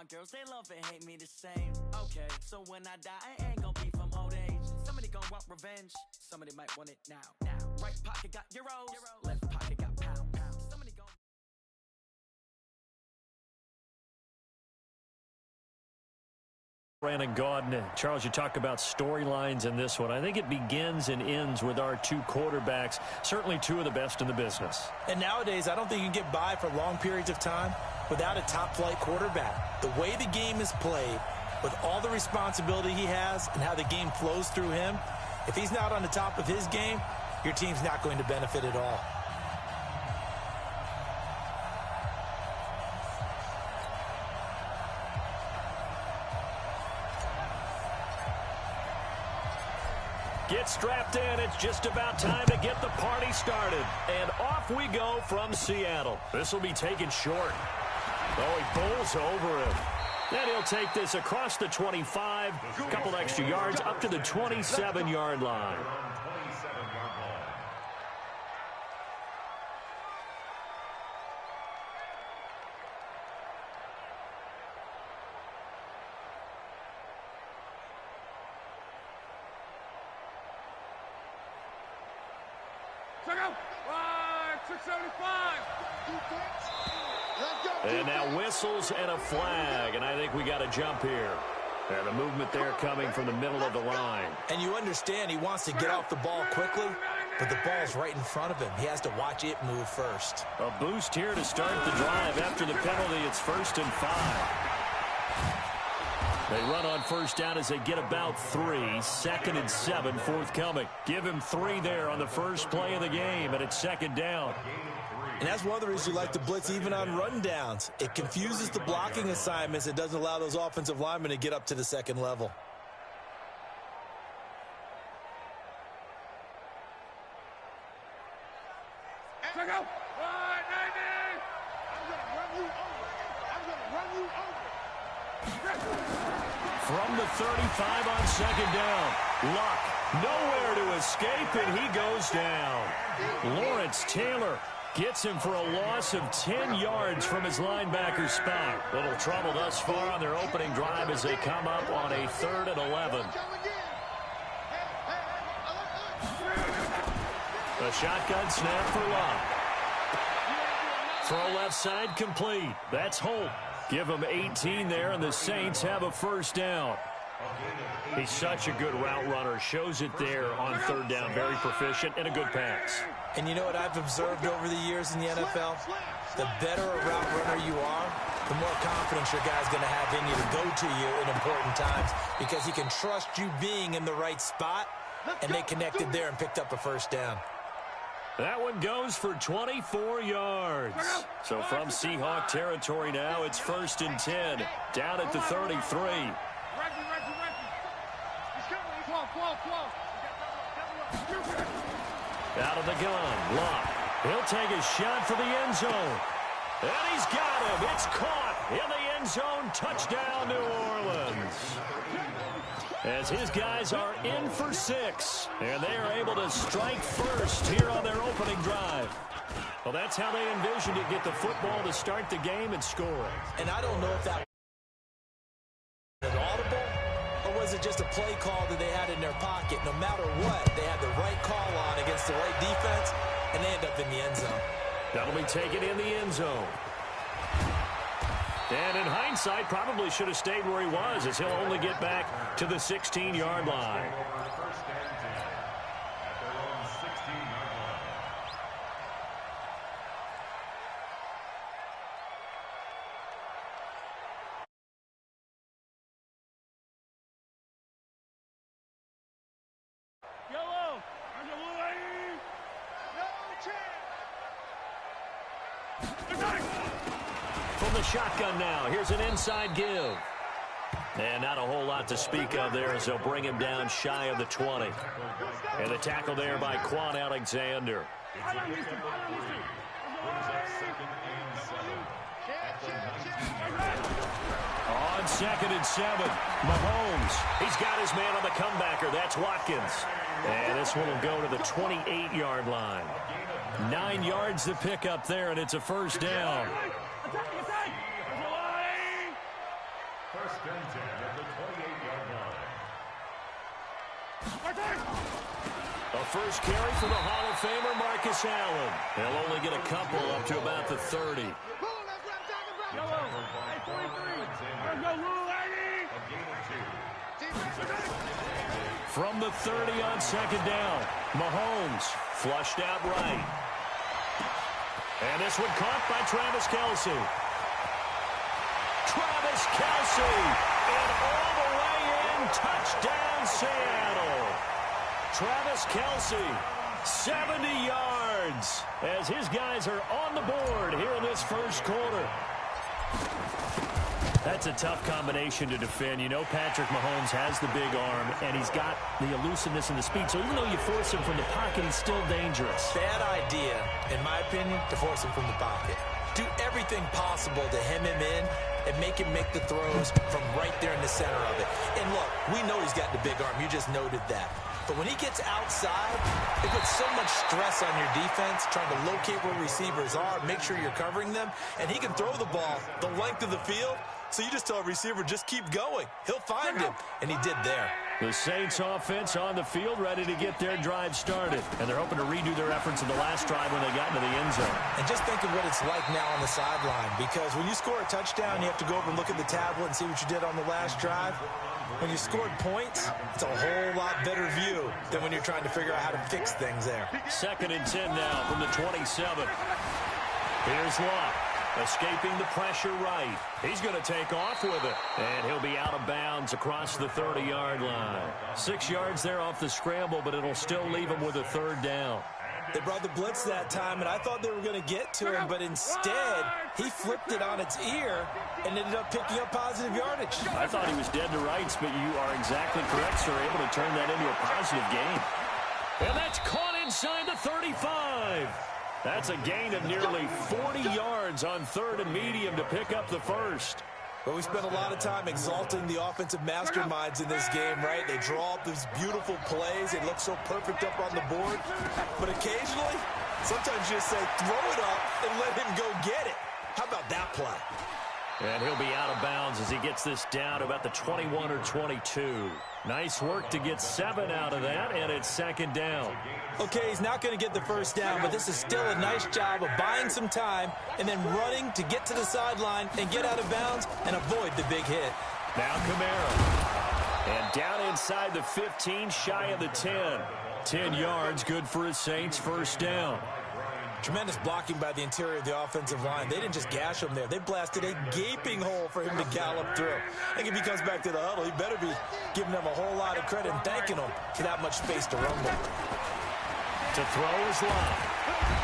girls, they love and hate me the same. Okay, so when I die, I ain't gonna be from old age. Somebody gonna want revenge, somebody might want it now. Right pocket got euros, left pocket got pounds. Somebody gonna... Brandon Gaudin. Charles, you talk about storylines in this one. I think it begins and ends with our two quarterbacks, certainly two of the best in the business. And nowadays, I don't think you can get by for long periods of time without a top-flight quarterback. The way the game is played, with all the responsibility he has and how the game flows through him, if he's not on the top of his game, your team's not going to benefit at all. Get strapped in. It's just about time to get the party started. And off we go from Seattle. This will be taken short. Oh, he bowls over him. Then he'll take this across the 25, a couple extra yards up to the 27-yard line. And now whistles and a flag, and I think we got a jump here. And the movement there coming from the middle of the line. And you understand he wants to get off the ball quickly, but the ball's right in front of him. He has to watch it move first. A boost here to start the drive. After the penalty, it's 1st and 5. They run on first down as they get about 3. 2nd and 7 forthcoming. Give him 3 there on the first play of the game, and it's 2nd down. And that's one of the reasons you like to blitz even on run downs. It confuses the blocking assignments. It doesn't allow those offensive linemen to get up to the second level. From the 35 on 2nd down. Luck, nowhere to escape, and he goes down. Lawrence Taylor gets him for a loss of 10 yards from his linebacker spot. Little trouble thus far on their opening drive as they come up on a 3rd and 11. A shotgun snap for Luck. Throw left side complete. That's Holt. Give him 18 there, and the Saints have a 1st down. He's such a good route runner. Shows it there on 3rd down. Very proficient and a good pass. And you know what I've observed over the years in the NFL? The better a route runner you are, the more confidence your guy's going to have in you to go to you in important times because he can trust you being in the right spot, and they connected there and picked up a 1st down. That one goes for 24 yards. So from Seahawk territory now, it's 1st and 10. Down at the 33. Out of the gun, Luck. He'll take a shot for the end zone. And he's got him. It's caught in the end zone. Touchdown, New Orleans. As his guys are in for 6. And they are able to strike first here on their opening drive. Well, that's how they envisioned it. Get the football to start the game and score. And I don't know if that was audible or was it just a play call that they had in their pocket. No matter what, they had the right call on against the right defense, and they end up in the end zone. That'll be taken in the end zone. And in hindsight, probably should have stayed where he was as he'll only get back to the 16-yard line. From the shotgun now, here's an inside give. And not a whole lot to speak of there as they'll bring him down shy of the 20. And the tackle there by Quan Alexander. On 2nd and 7, Mahomes. He's got his man on the comebacker. That's Watkins. And this one will go to the 28-yard line. 9 yards to pick up there, and it's a 1st down. A first carry for the Hall of Famer Marcus Allen. He'll only get a couple up to about the 30. From the 30 on second down, Mahomes flushed out right. And this one caught by Travis Kelce. Travis Kelce, and all the way in, touchdown Seattle. Travis Kelce, 70 yards, as his guys are on the board here in this first quarter. That's a tough combination to defend. You know Patrick Mahomes has the big arm, and he's got the elusiveness and the speed. So even though you force him from the pocket, he's still dangerous. Bad idea, in my opinion, to force him from the pocket. Do everything possible to hem him in and make him make the throws from right there in the center of it. And look, we know he's got the big arm. You just noted that. But when he gets outside, it puts so much stress on your defense, trying to locate where receivers are, make sure you're covering them, and he can throw the ball the length of the field. So you just tell a receiver, just keep going. He'll find him, and he did there. The Saints offense on the field, ready to get their drive started. And they're hoping to redo their efforts in the last drive when they got into the end zone. And just think of what it's like now on the sideline, because when you score a touchdown, you have to go over and look at the tablet and see what you did on the last drive. When you scored points, it's a whole lot better view than when you're trying to figure out how to fix things there. 2nd and 10 now from the 27. Here's Locke. Escaping the pressure right. He's going to take off with it. And he'll be out of bounds across the 30-yard line. 6 yards there off the scramble, but it'll still leave him with a 3rd down. They brought the blitz that time, and I thought they were going to get to him, but instead, he flipped it on its ear and ended up picking up positive yardage. I thought he was dead to rights, but you are exactly correct, sir. Able to turn that into a positive gain. And that's caught inside the 35. That's a gain of nearly 40 yards on 3rd and medium to pick up the first. Well, we spent a lot of time exalting the offensive masterminds in this game, right? They draw up these beautiful plays. They look so perfect up on the board. But occasionally, sometimes you just say, throw it up and let him go get it. How about that play? And he'll be out of bounds as he gets this down to about the 21 or 22. Nice work to get 7 out of that, and it's 2nd down. Okay, he's not going to get the first down, but this is still a nice job of buying some time and then running to get to the sideline and get out of bounds and avoid the big hit. Now Kamara. And down inside the 15, shy of the 10. 10 yards, good for his Saints, first down. Tremendous blocking by the interior of the offensive line. They didn't just gash him there. They blasted a gaping hole for him to gallop through. I think if he comes back to the huddle, he better be giving them a whole lot of credit and thanking them for that much space to rumble. To throw is Locke.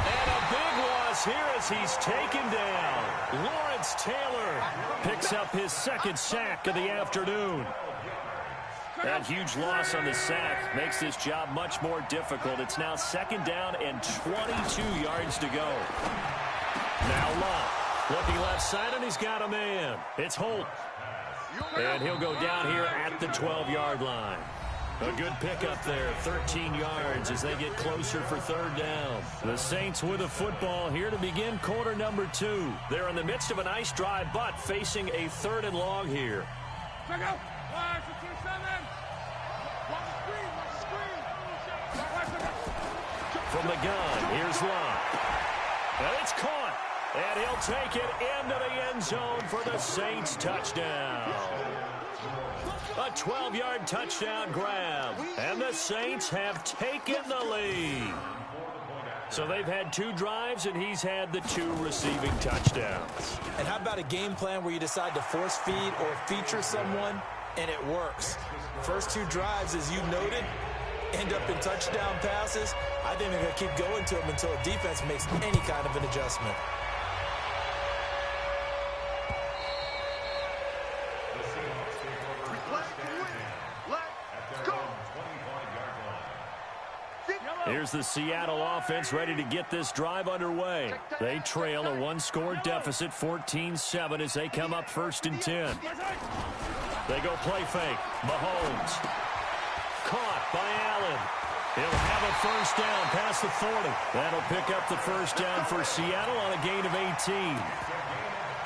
And a big loss here as he's taken down. Lawrence Taylor picks up his 2nd sack of the afternoon. That huge loss on the sack makes this job much more difficult. It's now 2nd down and 22 yards to go. Now Locke looking left side, and he's got a man. It's Holt. And he'll go down here at the 12-yard line. A good pickup there, 13 yards as they get closer for 3rd down. The Saints with a football here to begin quarter number 2. They're in the midst of a nice drive, but facing a 3rd and long here. Check out. From the gun, here's Locke. And it's caught. And he'll take it into the end zone for the Saints touchdown. A 12-yard touchdown grab. And the Saints have taken the lead. So they've had 2 drives, and he's had the 2 receiving touchdowns. And how about a game plan where you decide to force feed or feature someone, and it works? First 2 drives, as you noted, end up in touchdown passes. I think they're going to keep going to them until a defense makes any kind of an adjustment. Here's the Seattle offense ready to get this drive underway. They trail a 1-score deficit, 14-7, as they come up 1st and 10. They go play fake. Mahomes. Caught by Allen. He'll have a first down past the 40. That'll pick up the first down for Seattle on a gain of 18.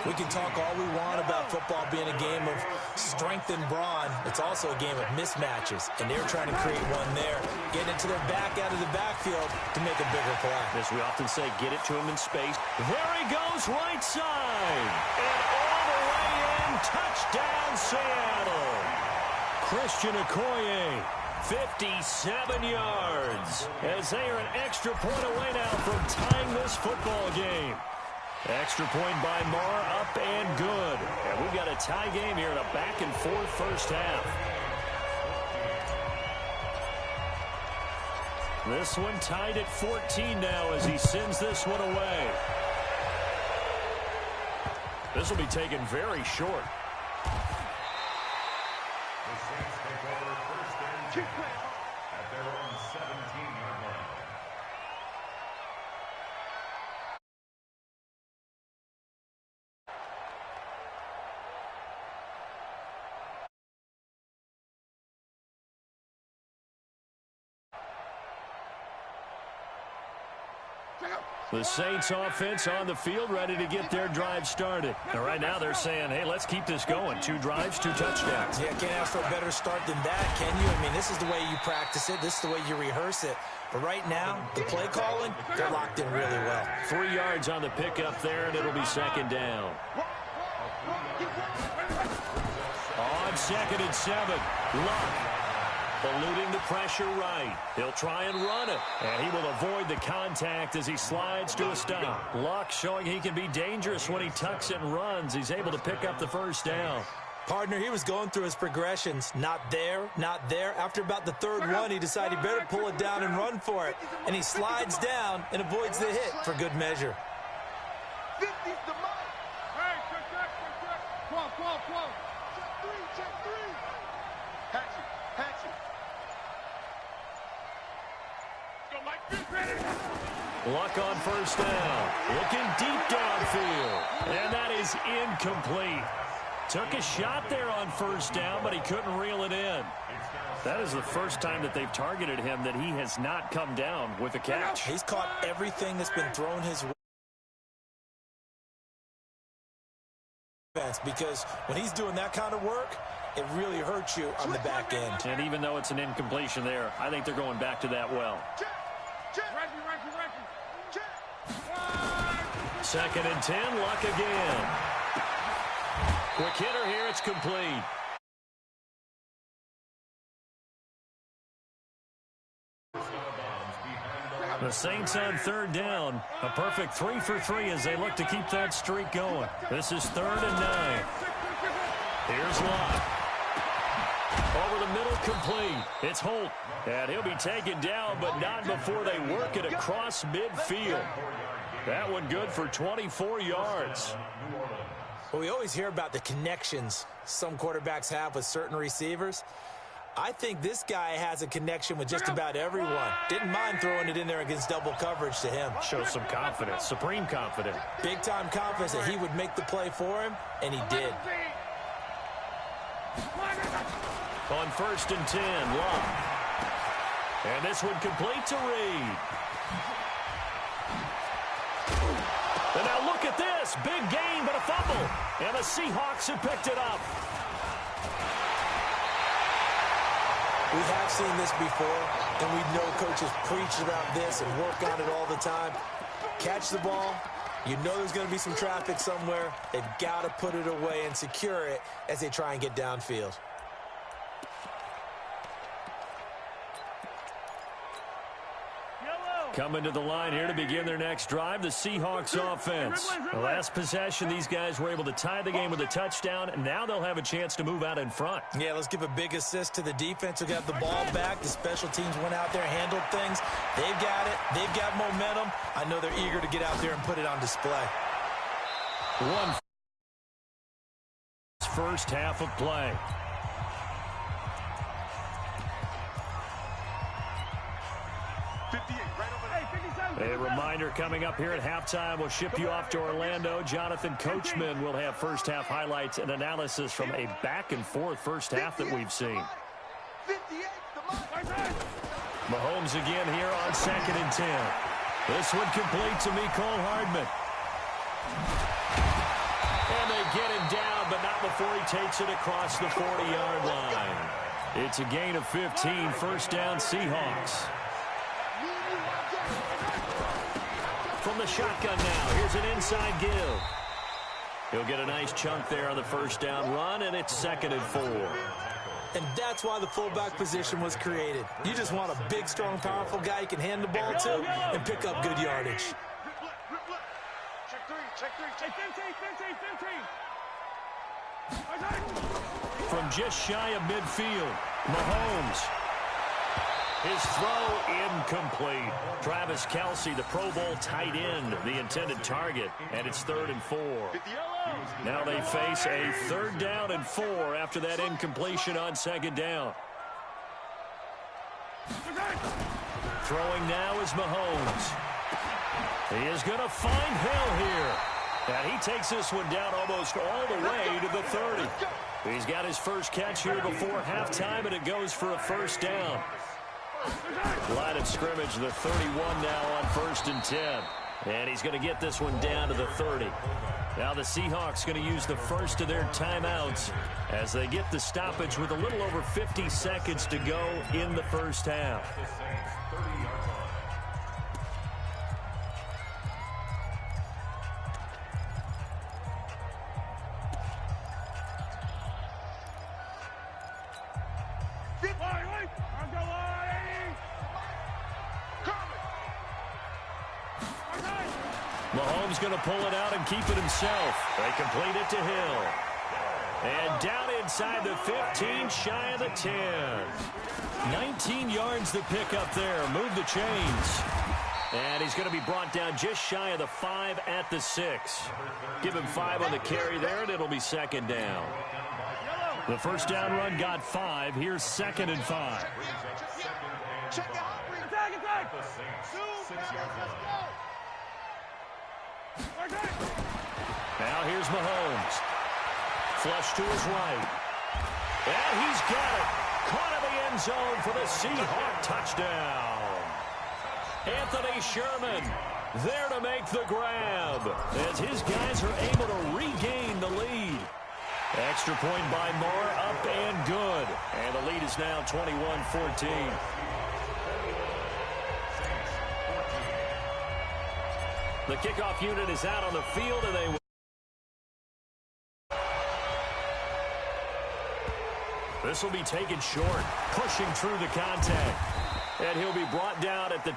We can talk all we want about football being a game of strength and brawn. It's also a game of mismatches, and they're trying to create one there, getting it to their back out of the backfield to make a bigger play. As we often say, get it to him in space. There he goes, right side. And all the way in, touchdown Seattle. Christian Okoye, 57 yards, as they are an extra point away now from tying this football game. Extra point by Marr, up and good. And we've got a tie game here in a back-and-forth first half. This one tied at 14 now as he sends this one away. This will be taken very short. The Saints take over first and 10 at their own 17-yard line. The Saints offense on the field, ready to get their drive started. And right now they're saying, hey, let's keep this going. 2 drives, 2 touchdowns. Yeah, can't ask for a better start than that, can you? I mean, this is the way you practice it. This is the way you rehearse it. But right now, the play calling, they're locked in really well. 3 yards on the pickup there, and it'll be second down. On 2nd and 7, Luck. Eluding the pressure right. He'll try and run it. And he will avoid the contact as he slides to a stop. Luck showing he can be dangerous when he tucks and runs. He's able to pick up the first down. Partner, he was going through his progressions. Not there, not there. After about the 3rd one, he decided he better pull it down and run for it. And he slides down and avoids the hit for good measure. 50's the mark. Hey, check. 12. Check 3. Hatchet. Luck on first down. Looking deep downfield. And that is incomplete. Took a shot there on first down, but he couldn't reel it in. That is the first time that they've targeted him that he has not come down with a catch. He's caught everything that's been thrown his way. Because when he's doing that kind of work, it really hurts you on the back end. And even though it's an incompletion there, I think they're going back to that well. Second and 10, Luck again. Quick hitter here, it's complete. The Saints on 3rd down. A perfect 3 for 3 as they look to keep that streak going. This is 3rd and 9. Here's Luck. Over the middle, complete. It's Holt. And he'll be taken down, but not before they work it across midfield. That one good for 24 yards. Well, we always hear about the connections some quarterbacks have with certain receivers. I think this guy has a connection with just about everyone. Didn't mind throwing it in there against double coverage to him. Shows some confidence, supreme confidence. Big-time confidence that he would make the play for him, and he did. On 1st and 10, Luck. And this one complete to Reed. And now look at this. Big gain, but a fumble. And the Seahawks have picked it up. We have seen this before, and we know coaches preach about this and work on it all the time. Catch the ball. You know there's going to be some traffic somewhere. They've got to put it away and secure it as they try and get downfield. Coming to the line here to begin their next drive, the Seahawks offense. The last possession, these guys were able to tie the game with a touchdown, and now they'll have a chance to move out in front. Yeah, let's give a big assist to the defense who got the ball back. The special teams went out there, handled things. They've got it. They've got momentum. I know they're eager to get out there and put it on display. First half of play. A reminder coming up here at halftime, we'll ship you off to Orlando. Jonathan Coachman will have first half highlights and analysis from a back-and-forth first half that we've seen. Mahomes again here on 2nd and 10. This one complete to Mecole Hardman. And get him down, but not before he takes it across the 40-yard line. It's a gain of 15, first down Seahawks. From the shotgun now, here's an inside give. He'll get a nice chunk there on the first down run, and it's 2nd and 4. And that's why the fullback position was created. You just want a big, strong, powerful guy you can hand the ball to and pick up good yardage. Check three. 15. From just shy of midfield, Mahomes. His throw incomplete. Travis Kelce, the Pro Bowl tight end, the intended target, and it's 3rd and 4. Now they face a 3rd down and 4 after that incompletion on 2nd down. Throwing now is Mahomes. He is going to find Hill here. And he takes this one down almost all the way to the 30. He's got his first catch here before halftime, and it goes for a first down. Line of scrimmage, the 31 now on 1st and 10. And he's going to get this one down to the 30. Now the Seahawks going to use the first of their timeouts as they get the stoppage with a little over 50 seconds to go in the first half. Mahomes going to pull it out and keep it himself. They complete it to Hill. And down inside the 15, shy of the 10. 19 yards to pick up there. Move the chains. And he's going to be brought down just shy of the 5 at the 6. Give him 5 on the carry there, and it'll be 2nd down. The first down run got 5. Here's 2nd and 5. Attack! 6 yards left. Now here's Mahomes. Flush to his right. And he's got it. Caught in the end zone for the Seahawk touchdown. Anthony Sherman there to make the grab as his guys are able to regain the lead. Extra point by Moore, up and good. And the lead is now 21-14. The kickoff unit is out on the field, and they... This will be taken short, pushing through the contact. And he'll be brought down at the...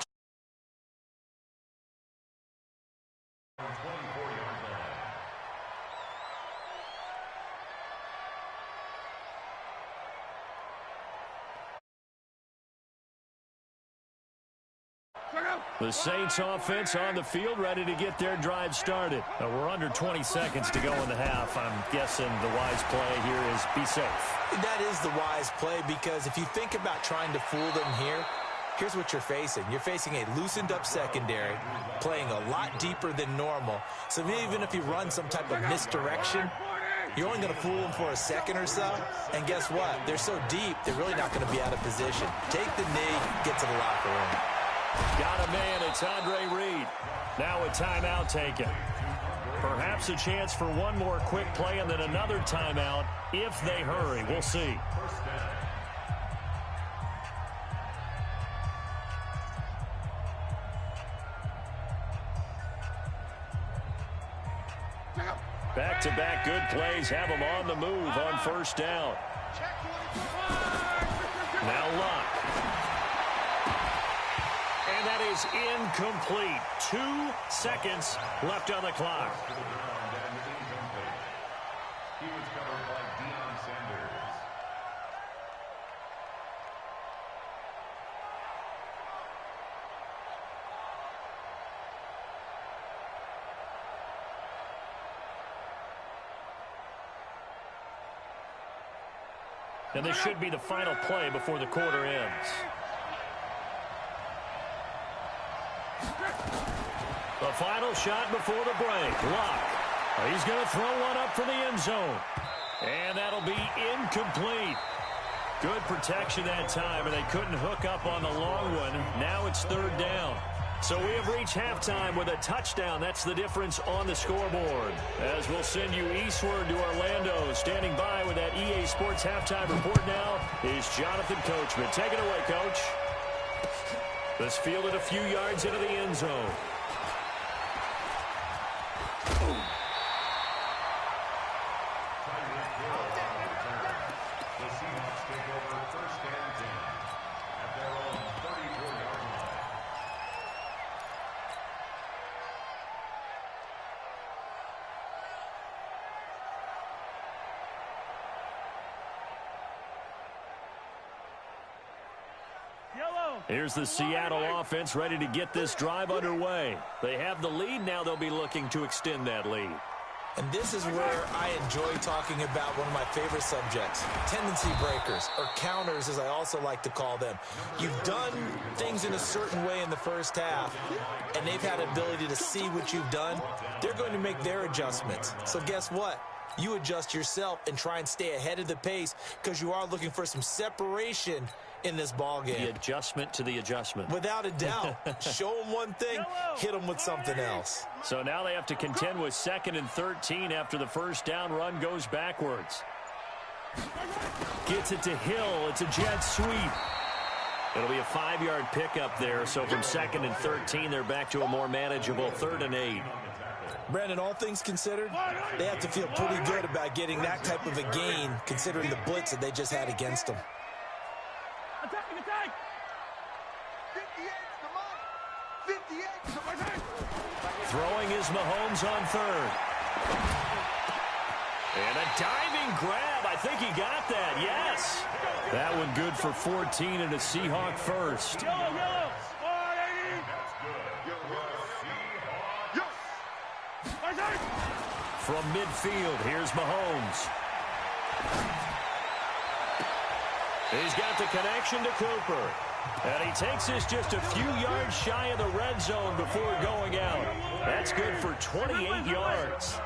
The Saints offense on the field, ready to get their drive started. We're under 20 seconds to go in the half. I'm guessing the wise play here is be safe. That is the wise play, because if you think about trying to fool them here, here's what you're facing. You're facing a loosened up secondary, playing a lot deeper than normal. So even if you run some type of misdirection, you're only going to fool them for a second or so. And guess what? They're so deep, they're really not going to be out of position. Take the knee, get to the locker room. Got a man, it's Andre Reed. Now a timeout taken. Perhaps a chance for one more quick play and then another timeout if they hurry. We'll see. Back-to-back good plays have them on the move on first down. Now Luck. And that is incomplete. 2 seconds left on the clock. He was covered by Deion Sanders. And this should be the final play before the quarter ends. The final shot before the break. Luck. He's going to throw one up for the end zone. And that'll be incomplete. Good protection that time, and they couldn't hook up on the long one. Now it's 3rd down. So we have reached halftime with a touchdown. That's the difference on the scoreboard. As we'll send you eastward to Orlando. Standing by with that EA Sports halftime report now is Jonathan Coachman. Take it away, Coach. This fielded a few yards into the end zone. The Seahawks take over first and 10 at their own 34-yard line. Yellow. Here's the Seattle offense ready to get this drive underway. They have the lead. Now they'll be looking to extend that lead. And this is where I enjoy talking about one of my favorite subjects, tendency breakers, or counters as I also like to call them. You've done things in a certain way in the first half, and they've had the ability to see what you've done. They're going to make their adjustments. So guess what? You adjust yourself and try and stay ahead of the pace because you are looking for some separation in this ball game. The adjustment to the adjustment. Without a doubt. Show them one thing, hit them with something else. So now they have to contend with 2nd and 13 after the first down run goes backwards. Gets it to Hill. It's a jet sweep. It'll be a 5-yard pickup there. So from 2nd and 13, they're back to a more manageable 3rd and 8. Brandon, all things considered, they have to feel pretty good about getting that type of a gain considering the blitz that they just had against them. Attacking, attack. 58, come on. 58. Throwing is Mahomes on 3rd. And a diving grab. I think he got that. Yes. That one good for 14 and a Seahawk first. Yellow, yellow. 180. From midfield, here's Mahomes. He's got the connection to Cooper. And he takes this just a few yards shy of the red zone before going out. That's good for 28 yards.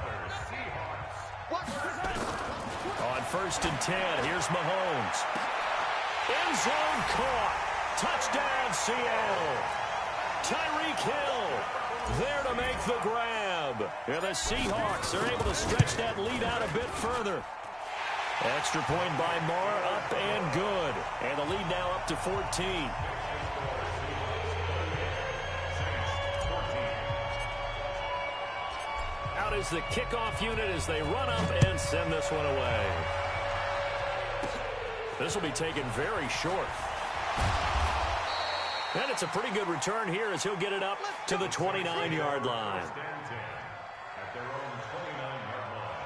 On 1st and 10, here's Mahomes. End zone caught. Touchdown, Seattle. Tyreek Hill there to make the grab. And the Seahawks are able to stretch that lead out a bit further. Extra point by Marr, up and good. And the lead now up to 14. Out is the kickoff unit as they run up and send this one away. This will be taken very short. And it's a pretty good return here as he'll get it up to the 29-yard line. At their own 29-yard line.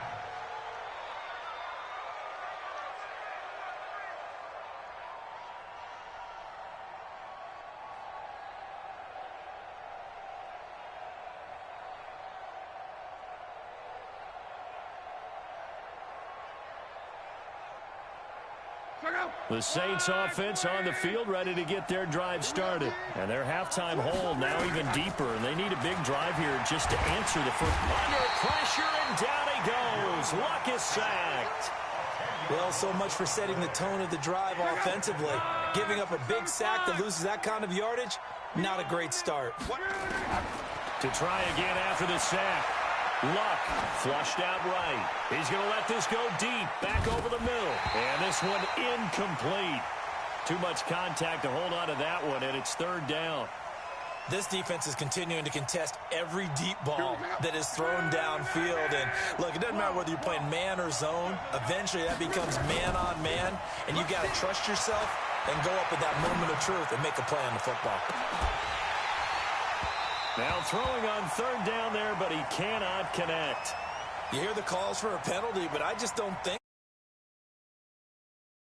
The Saints offense on the field ready to get their drive started. And their halftime hold now even deeper. And they need a big drive here just to answer the first. Under pressure and down he goes. Luck is sacked. Well, so much for setting the tone of the drive offensively. Giving up a big sack that loses that kind of yardage, not a great start. To try again after the sack. Luck flushed out right. He's going to let this go deep, back over the middle. And this one incomplete. Too much contact to hold on to that one, and it's 3rd down. This defense is continuing to contest every deep ball that is thrown downfield. And, look, it doesn't matter whether you're playing man or zone. Eventually, that becomes man-on-man, and you've got to trust yourself and go up at that moment of truth and make a play on the football. Now throwing on 3rd down there, but he cannot connect. You hear the calls for a penalty, but I just don't think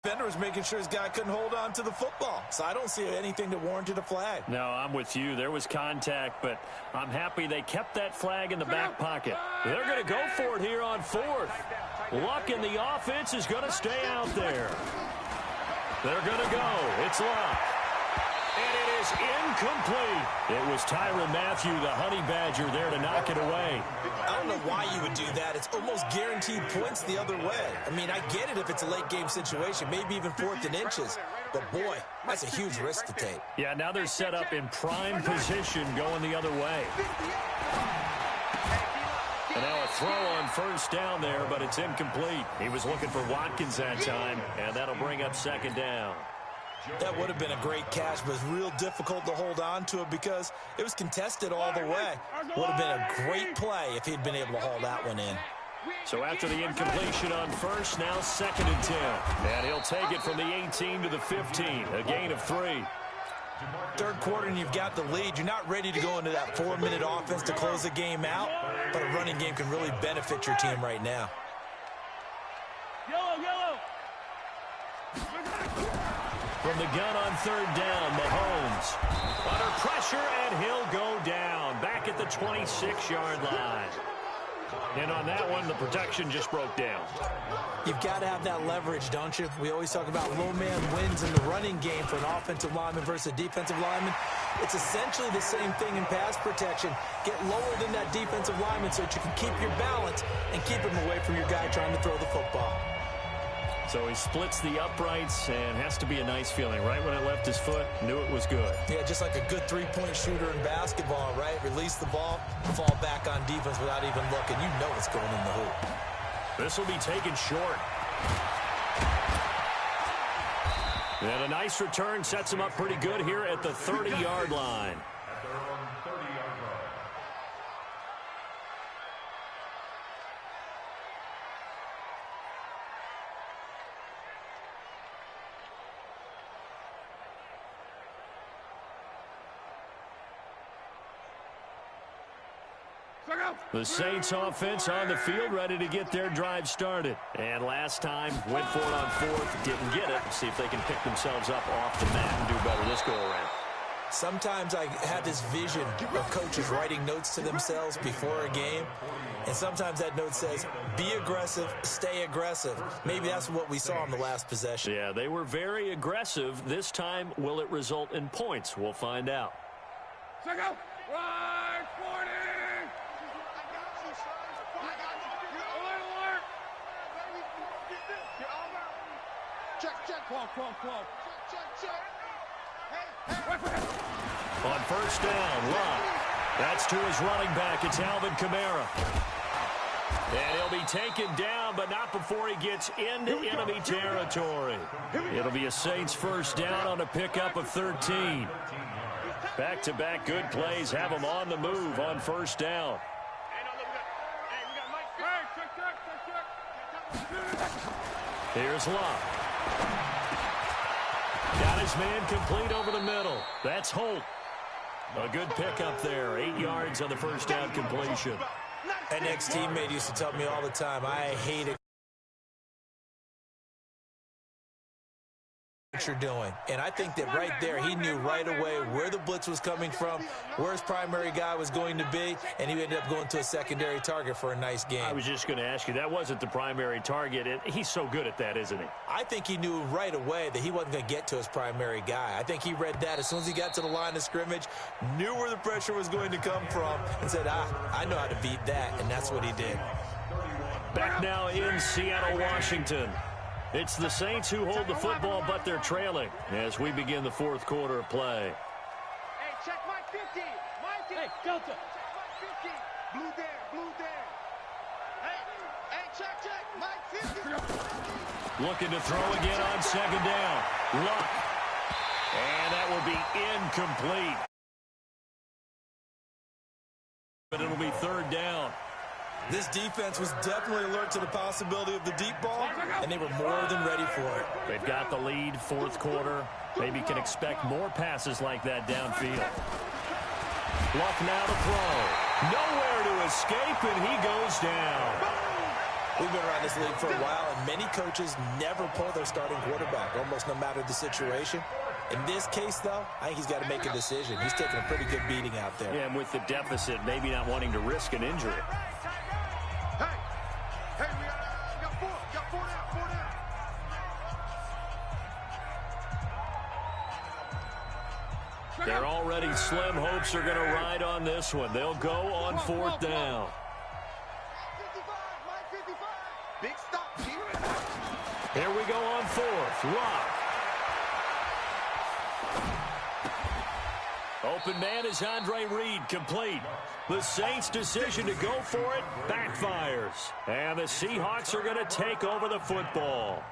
the defender was making sure his guy couldn't hold on to the football. So I don't see anything that warranted a flag. No, I'm with you. There was contact, but I'm happy they kept that flag in the back pocket. They're going to go for it here on 4th. Luck in the offense is going to stay out there. They're going to go. It's Luck. And it is incomplete. It was Tyrann Mathieu, the Honey Badger, there to knock it away. I don't know why you would do that. It's almost guaranteed points the other way. I mean, I get it if it's a late game situation, maybe even 4th and inches. But, boy, that's a huge risk to take. Yeah, now they're set up in prime position going the other way. And now a throw on first down there, but it's incomplete. He was looking for Watkins that time, and that'll bring up second down. That would have been a great catch, but it's real difficult to hold on to it because it was contested all the way. Would have been a great play if he'd been able to haul that one in. So after the incompletion on first, now 2nd and 10. And he'll take it from the 18 to the 15, a gain of 3. Third quarter and you've got the lead. You're not ready to go into that 4-minute offense to close the game out, but a running game can really benefit your team right now. Yellow. From the gun on 3rd down, Mahomes under pressure, and he'll go down back at the 26-yard line. And on that one, the protection just broke down. You've got to have that leverage, don't you? We always talk about low man wins in the running game for an offensive lineman versus a defensive lineman. It's essentially the same thing in pass protection. Get lower than that defensive lineman so that you can keep your balance and keep him away from your guy trying to throw the football. So he splits the uprights, and has to be a nice feeling. Right when it left his foot, knew it was good. Yeah, just like a good three-point shooter in basketball, right? Release the ball, fall back on defense without even looking. You know it's going in the hoop. This will be taken short. And a nice return sets him up pretty good here at the 30-yard line. At their own 30-yard line. The Saints offense on the field, ready to get their drive started. And last time, went for it on 4th, didn't get it. See if they can pick themselves up off the mat and do better this go-around. Sometimes I have this vision of coaches writing notes to themselves before a game, and sometimes that note says, be aggressive, stay aggressive. Maybe that's what we saw in the last possession. Yeah, they were very aggressive. This time, will it result in points? We'll find out. Check out. Right, 40. Check. On first down, Love. That's to his running back. It's Alvin Kamara. And he'll be taken down, but not before he gets into enemy territory. It'll be a Saints first down on a pickup of 13. Back-to-back good plays have him on the move on first down. Here's Love. Got his man complete over the middle. That's Holt. A good pickup there. 8 yards on the first down completion. An ex-teammate used to tell me all the time, I hate it. What you're doing. And I think that right there, he knew right away where the blitz was coming from, where his primary guy was going to be, and he ended up going to a secondary target for a nice game. I was just going to ask you, that wasn't the primary target. He's so good at that, isn't he? I think he knew right away that he wasn't going to get to his primary guy. I think he read that as soon as he got to the line of scrimmage, knew where the pressure was going to come from, and said, I know how to beat that, and that's what he did. Back now in Seattle, Washington. It's the Saints who hold the football, but they're trailing as we begin the 4th quarter of play. Hey, check my 50. My 50. Hey, Delta. Check my 50. Blue there. Hey, check. My 50. Looking to throw again on second down. Luck. And that will be incomplete. But it'll be 3rd down. This defense was definitely alert to the possibility of the deep ball, and they were more than ready for it. They've got the lead, 4th quarter. Maybe can expect more passes like that downfield. Luck now to throw. Nowhere to escape, and he goes down. We've been around this league for a while, and many coaches never pull their starting quarterback, almost no matter the situation. In this case, though, I think he's got to make a decision. He's taking a pretty good beating out there. Yeah, and with the deficit, maybe not wanting to risk an injury. Hey, we got 4 down. They're already slim hopes are going to ride on this one. They'll go on 4th down. My 55. Big stop here. Here we go on 4th. Lock. Open man is Andre Reed, complete. The Saints' decision to go for it backfires. And the Seahawks are going to take over the football.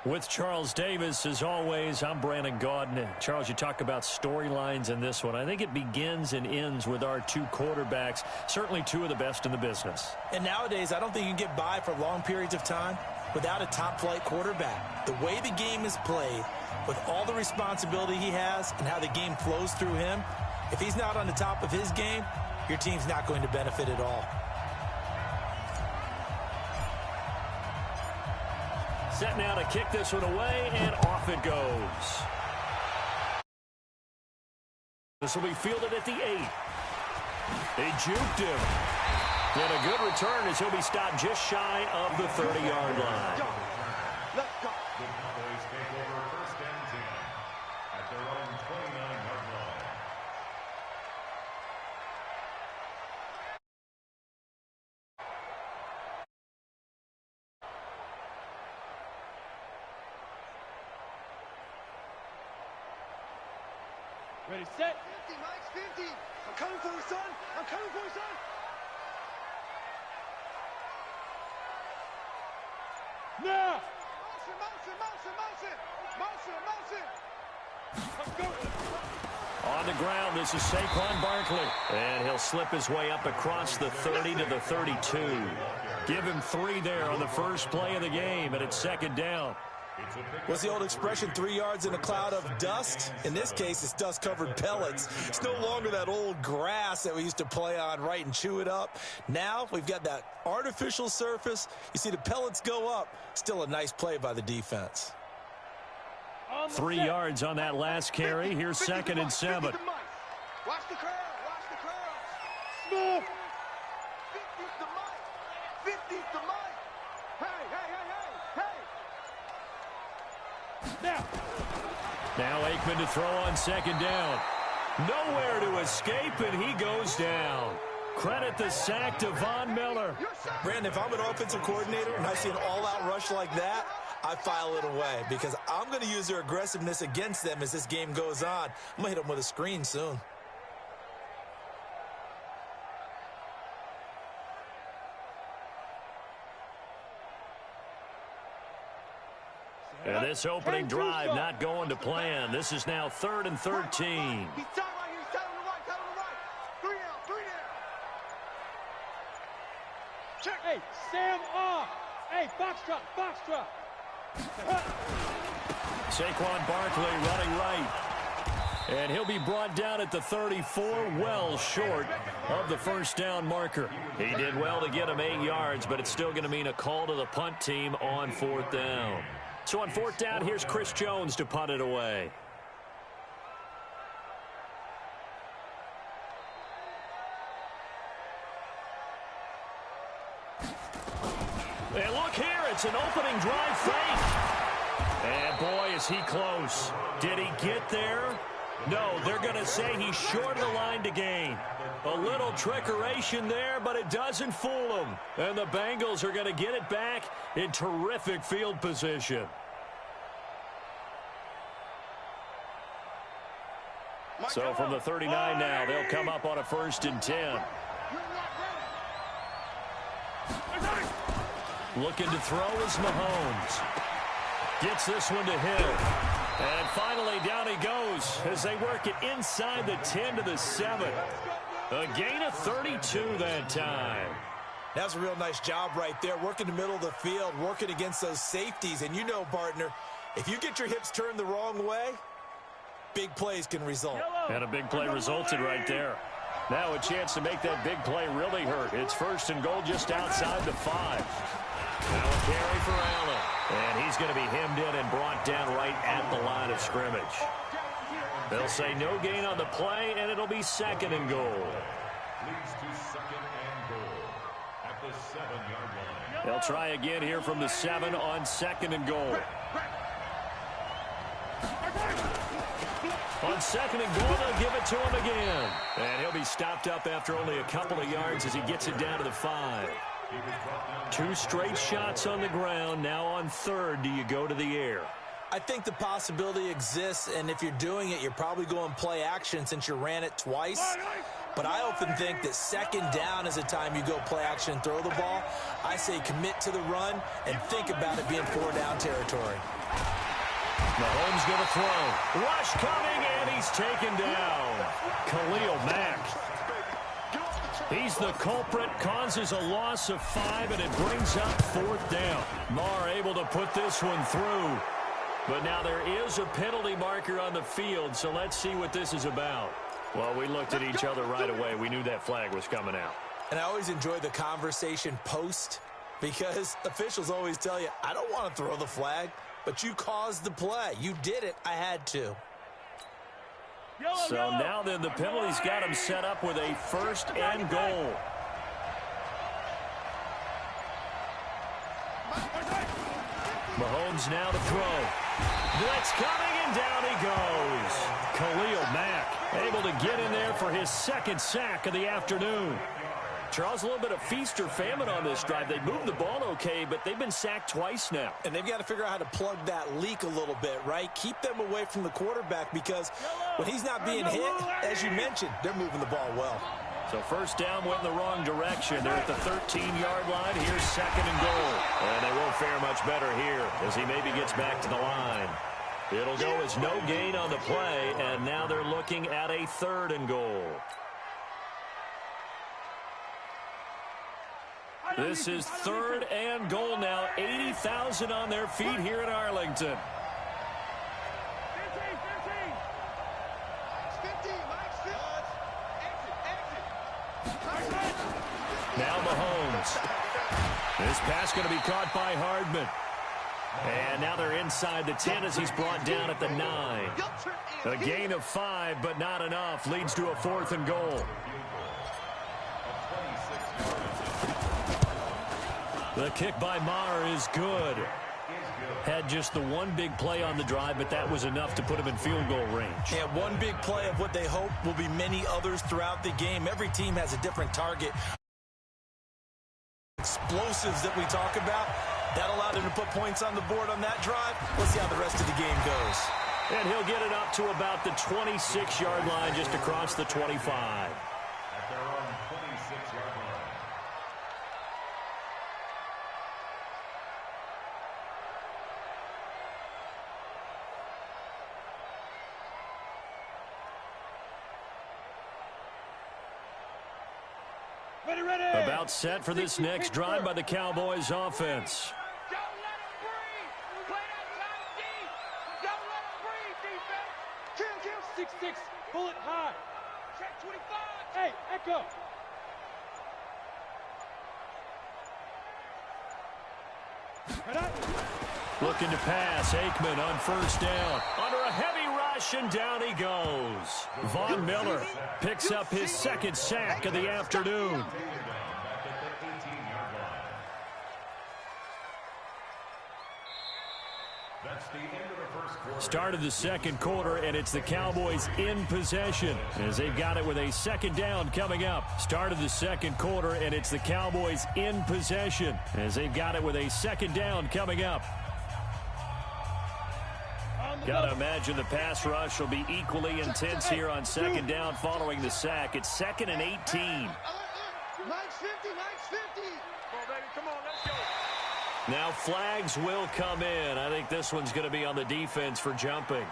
With Charles Davis, as always, I'm Brandon Gaudin. Charles, you talk about storylines in this one. I think it begins and ends with our two quarterbacks, certainly two of the best in the business. And nowadays, I don't think you can get by for long periods of time without a top-flight quarterback. The way the game is played, with all the responsibility he has and how the game flows through him, if he's not on the top of his game, your team's not going to benefit at all. Set now to kick this one away, and off it goes. This will be fielded at the 8. They juked him. And a good return as he'll be stopped just shy of the 30-yard line. The Cowboys take over first and 10 at their own 29-yard line. Ready, set. 50, Mike, 50. I'm coming for you, son. I'm coming for you, son. Now. Motion. Let's go. On the ground, this is Saquon Barkley. And he'll slip his way up across the 30 to the 32. Give him 3 there on the first play of the game, and it's second down. What's the old expression, 3 yards in a cloud of dust? In this case, it's dust-covered pellets. It's no longer that old grass that we used to play on, right, and chew it up. Now we've got that artificial surface. You see the pellets go up. Still a nice play by the defense. 3 yards on that last carry. Here's second and 7. Watch the curl. Watch the curl. Smith. 50's the mic. 50's the mic. Hey. Now Aikman to throw on second down. Nowhere to escape, and he goes down. Credit the sack to Von Miller. Brandon, if I'm an offensive coordinator and I see an all-out rush like that, I file it away because I'm going to use their aggressiveness against them as this game goes on. I'm going to hit them with a screen soon. And this opening drive not going to plan. This is now 3rd and 13. He's telling right here. He's telling the right. 3 down. Check. Hey, Sam off. Hey, box drop. Saquon Barkley running right. And he'll be brought down at the 34, well short of the first down marker. He did well to get him 8 yards, but it's still going to mean a call to the punt team on 4th down. So on fourth down, here's Chris Jones to punt it away. And look here, it's an opening drive fake. And boy, is he close. Did he get there? No, they're going to say he's short of the line to gain. A little trickeration there, but it doesn't fool them. And the Bengals are going to get it back in terrific field position. So from the 39 now, they'll come up on a 1st and 10. Looking to throw is Mahomes. Gets this one to Hill. And finally, down he goes as they work it inside the 10 to the 7. A gain of 32 that time. That's a real nice job right there, working the middle of the field, working against those safeties. And you know, partner, if you get your hips turned the wrong way, big plays can result. And a big play resulted right there. Now a chance to make that big play really hurt. It's 1st and goal just outside the 5. Now a carry for Allen. And he's going to be hemmed in and brought down right at the line of scrimmage. They'll say no gain on the play, and it'll be 2nd and goal. Leads to 2nd and goal at the 7-yard line. They'll try again here from the 7 on 2nd and goal. On 2nd and goal, they'll give it to him again. And he'll be stopped up after only a couple of yards as he gets it down to the 5. 2 straight shots on the ground. Now on 3rd, do you go to the air? I think the possibility exists, and if you're doing it, you're probably going play action since you ran it twice. But I often think that 2nd down is the time you go play action and throw the ball. I say commit to the run and think about it being 4-down territory. Mahomes going to throw. Rush coming, and he's taken down. Khalil Mack. He's the culprit, causes a loss of 5, and it brings up 4th down. Marr able to put this one through. But now there is a penalty marker on the field, so let's see what this is about. Well, we looked at each other right away. We knew that flag was coming out. And I always enjoy the conversation post because officials always tell you, I don't want to throw the flag, but you caused the play. You did it. I had to. So now then the penalty's got him set up with a 1st and goal. Mahomes now to throw. Blitz coming, and down he goes. Khalil Mack able to get in there for his 2nd sack of the afternoon. Charles, a little bit of feast or famine on this drive. They moved the ball okay, but they've been sacked twice now. And they've got to figure out how to plug that leak a little bit, right? Keep them away from the quarterback because when he's not being hit, as you mentioned, they're moving the ball well. So 1st down went in the wrong direction. They're at the 13-yard line. Here's 2nd and goal. And they won't fare much better here as he maybe gets back to the line. It'll go as no gain on the play, and now they're looking at a 3rd and goal. This is 3rd and goal now. 80,000 on their feet here in Arlington. 15, Now Mahomes. This pass going to be caught by Hardman. And now they're inside the 10 as he's brought down at the 9. A gain of 5, but not enough. Leads to a 4th and goal. The kick by Marr is good. Had just the one big play on the drive, but that was enough to put him in field goal range. And one big play of what they hope will be many others throughout the game. Every team has a different target. Explosives that we talk about, that allowed him to put points on the board on that drive. Let's see how the rest of the game goes. And he'll get it up to about the 26-yard line, just across the 25. At their own 26-yard line. About set for this next drive by the Cowboys offense. Don't let him breathe. Play that tight deep. Don't let him breathe, defense. Kill. 6-6. Pull it high. Check 25. Hey, echo. Right up. Looking to pass. Aikman on first down. Under a heavy rush, and down he goes. Von Miller picks up his second sack of the afternoon. Start of the second quarter, and it's the Cowboys in possession as they've got it with a second down coming up. Start of the second quarter, and it's the Cowboys in possession as they've got it with a second down coming up. Got to imagine the pass rush will be equally intense here on second down following the sack. It's 2nd and 18. Mike's 50, Mike's 50. Come on, baby, come on, let's go. Now flags will come in. I think this one's going to be on the defense for jumping.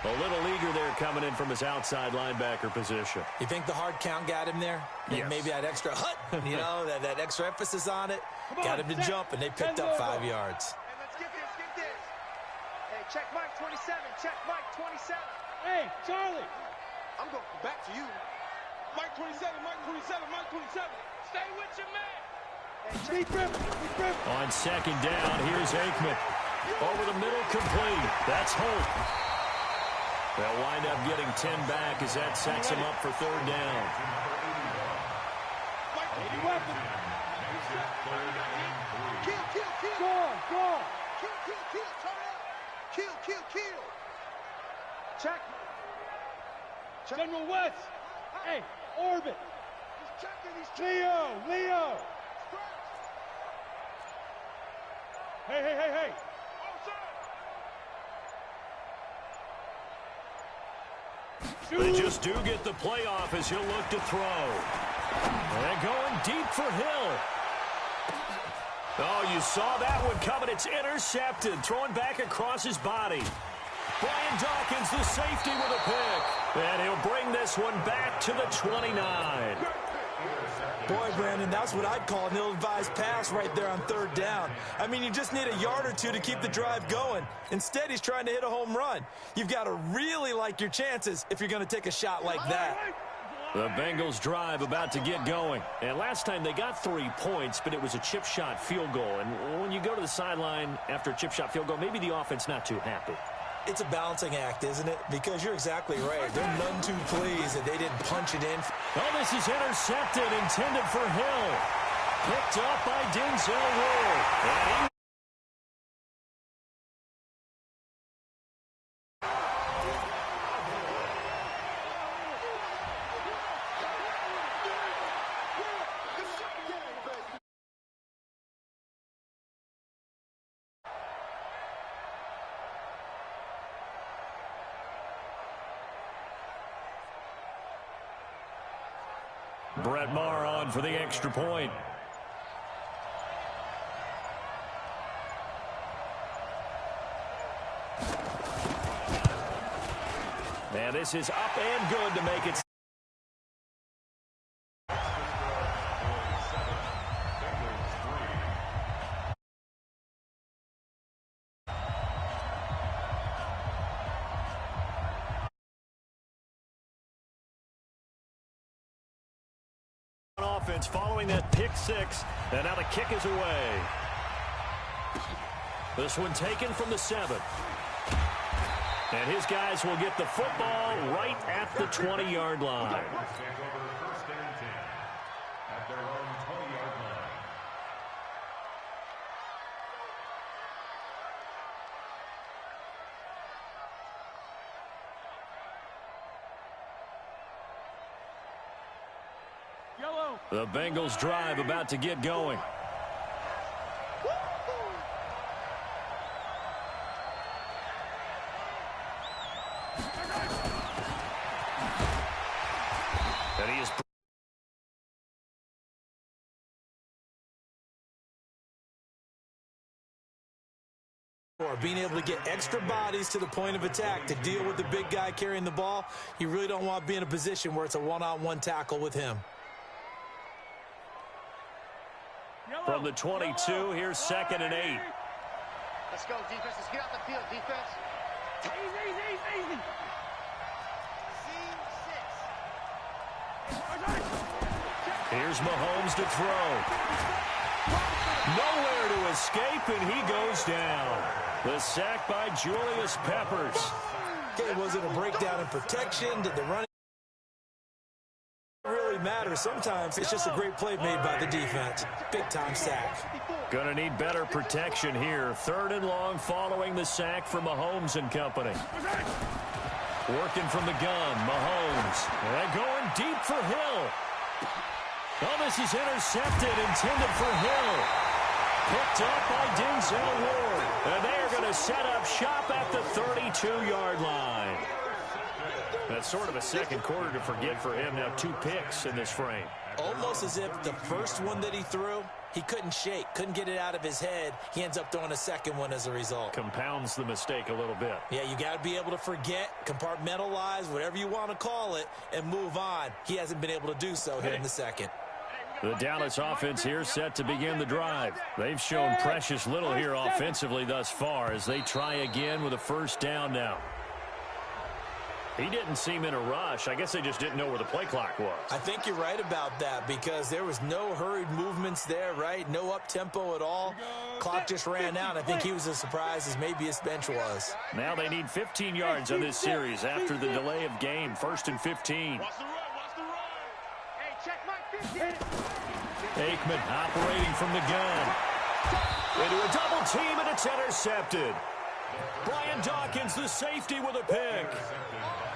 A little eager there coming in from his outside linebacker position. You think the hard count got him there? Yes. Maybe that extra that extra emphasis on it. Got him to jump, and they picked up 5 yards. Hey, let's get this. Hey, check Mike 27, check Mike 27. Hey, Charlie. I'm going back to you. Mike 27, Mike 27, Mike 27. Stay with your man. Hey, check. On second down, here's Aikman. Over the middle, complete. That's Holt. They'll wind up getting 10 back as that sets him up for third down. Kill. Go on. Kill. Check. General West. Hey, orbit. He's checking. Leo. Hey. They just do get the playoff as he'll look to throw. And going deep for Hill. Oh, you saw that one coming. It's intercepted. Throwing back across his body. Brian Dawkins, the safety, with a pick. And he'll bring this one back to the 29. Boy, Brandon, that's what I'd call an ill-advised pass right there on third down. I mean, you just need a yard or two to keep the drive going. Instead, he's trying to hit a home run. You've got to really like your chances if you're going to take a shot like that. The Bengals drive about to get going. And last time they got 3 points, but it was a chip shot field goal. And when you go to the sideline after a chip shot field goal, maybe the offense not too happy. It's a balancing act, isn't it? Because you're exactly right. They're none too pleased that they didn't punch it in. Oh, this is intercepted, intended for Hill. Picked up by Denzel Ward. Brett Maher on for the extra point. And this is up and good to make it. Offense following that pick six, and now the kick is away. This one taken from the 7. And his guys will get the football right at the 20-yard line. First and 10 at their own 20-yard line. The Bengals drive about to get going. And he is being able to get extra bodies to the point of attack to deal with the big guy carrying the ball. You really don't want to be in a position where it's a one-on-one tackle with him. from the 22. Here's 2nd and 8. Let's go, defense. Let's get out the field, defense. Easy. Here's Mahomes to throw. Nowhere to escape, and he goes down. The sack by Julius Peppers. Okay, was it a breakdown in protection? Did the running really matter? Sometimes it's just a great play made by the defense. Big-time sack. Gonna need better protection here. 3rd and long following the sack from Mahomes and company. Working from the gun, Mahomes. And going deep for Hill. Oh, this is intercepted, intended for Hill. Picked up by Denzel Ward. And they are going to set up shop at the 32-yard line. That's sort of a second quarter to forget for him. Now 2 picks in this frame. Almost as if the first one that he threw, he couldn't shake, couldn't get it out of his head. He ends up throwing a second one as a result. Compounds the mistake a little bit. Yeah, you got to be able to forget, compartmentalize, whatever you want to call it, and move on. He hasn't been able to do so here in the second. The Dallas offense here set to begin the drive. They've shown precious little here offensively thus far as they try again with a first down now. He didn't seem in a rush. I guess they just didn't know where the play clock was. I think you're right about that because there was no hurried movements there, right? No up-tempo at all. Clock just ran out. I think he was as surprised as maybe his bench was. Now they need 15 yards on this series after the delay of game. 1st and 15. Aikman operating from the gun. Into a double team, and it's intercepted. Brian Dawkins, the safety, with a pick.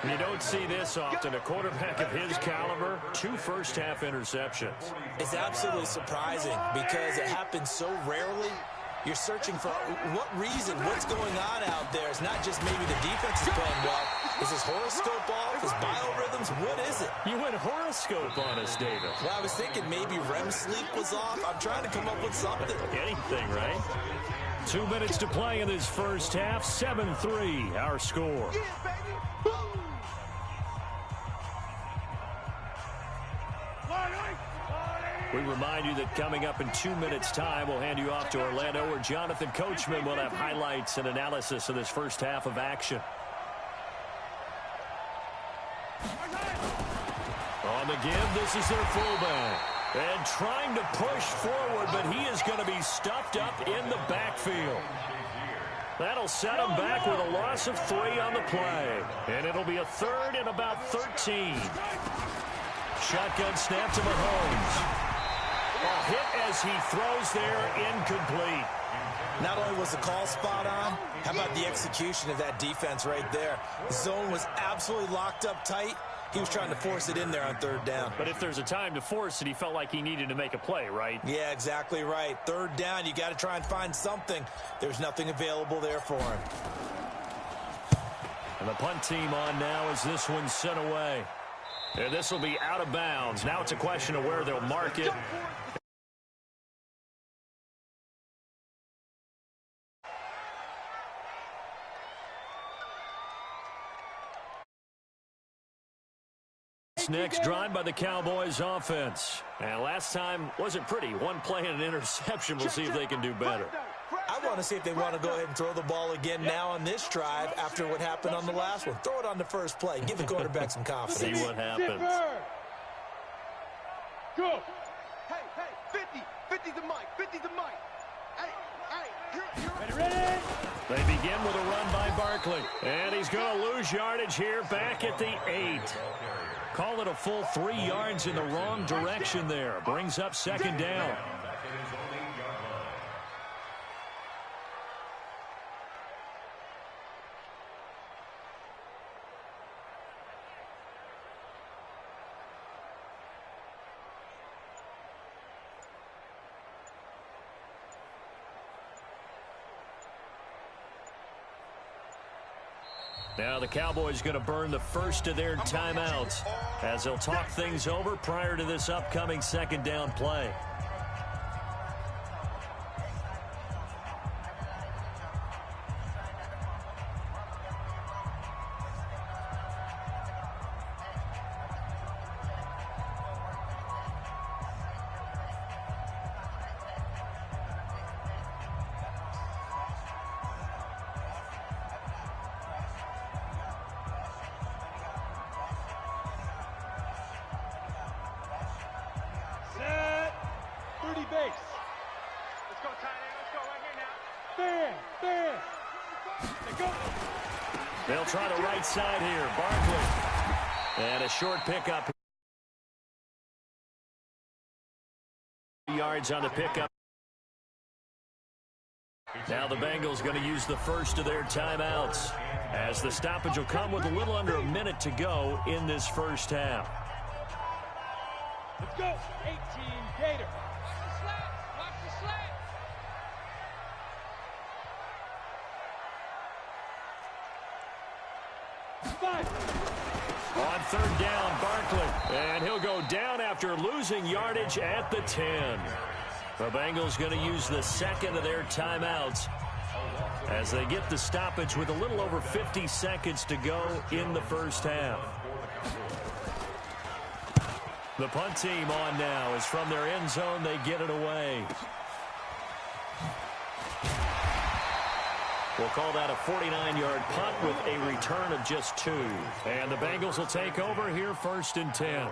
You don't see this often. A quarterback of his caliber, 2 first-half interceptions. It's absolutely surprising because it happens so rarely. You're searching for what reason, what's going on out there. It's not just maybe the defense is playing well. Is his horoscope off? His biorhythms? What is it? You went horoscope on us, David. Well, I was thinking maybe REM sleep was off. I'm trying to come up with something. Anything, right? 2 minutes to play in this first half. 7-3, our score. We remind you that coming up in 2 minutes' time, we'll hand you off to Orlando, where Jonathan Coachman will have highlights and analysis of this first half of action. On the give, this is their fullback. And trying to push forward, but he is going to be stuffed up in the backfield. That'll set him back with a loss of 3 on the play. And it'll be a 3rd and about 13. Shotgun snap to Mahomes. A hit as he throws there, incomplete. Not only was the call spot on, how about the execution of that defense right there? The zone was absolutely locked up tight. He was trying to force it in there on 3rd down. But if there's a time to force it, he felt like he needed to make a play, right? Yeah, exactly right. 3rd down, you got to try and find something. There's nothing available there for him. And the punt team on now as this one's sent away. And this will be out of bounds. Now it's a question of where they'll mark it. Next drive by the Cowboys offense. And last time wasn't pretty. One play and an interception. We'll see if they can do better. I want to see if they want to go ahead and throw the ball again now on this drive after what happened on the last one. Throw it on the first play. Give the quarterback some confidence. See what happens. Go. Hey, 50's the mic, 50's the mic. Hey, Ready? They begin with a run by Barkley. And he's going to lose yardage here back at the 8. Call it a full 3 yards in the wrong direction there. Brings up 2nd down. Now the Cowboys going to burn the first of their timeouts as they'll talk things over prior to this upcoming 2nd down play. They'll try the right side here. Barkley. And a short pickup. Yards on the pickup. Now the Bengals going to use the first of their timeouts, as the stoppage will come with a little under a minute to go in this first half. Let's go. 18 Gator. Watch the slant. On third down, Barkley. And he'll go down after losing yardage at the 10. The Bengals going to use the second of their timeouts as they get the stoppage with a little over 50 seconds to go in the first half. The punt team on now is from their end zone. They get it away. We'll call that a 49-yard punt with a return of just 2. And the Bengals will take over here first and 10.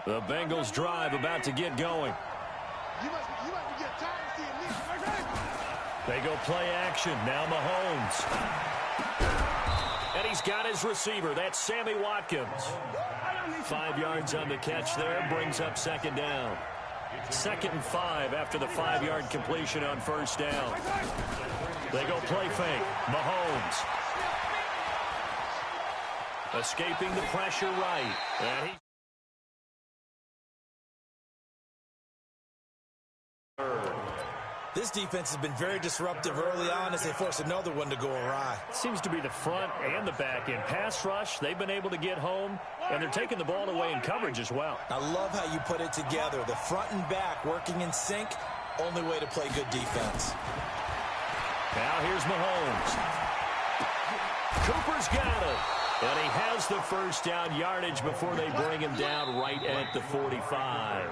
The Bengals drive about to get going. They go play action. Now Mahomes. And he's got his receiver. That's Sammy Watkins. 5 yards on the catch there. Brings up second down. 2nd and 5 after the 5-yard completion on first down. They go play fake. Mahomes. Escaping the pressure right. And he... This defense has been very disruptive early on as they force another one to go awry. Seems to be the front and the back end. Pass rush, they've been able to get home, and they're taking the ball away in coverage as well. I love how you put it together. The front and back working in sync, only way to play good defense. Now here's Mahomes. Cooper's got it. And he has the first down yardage before they bring him down right at the 45.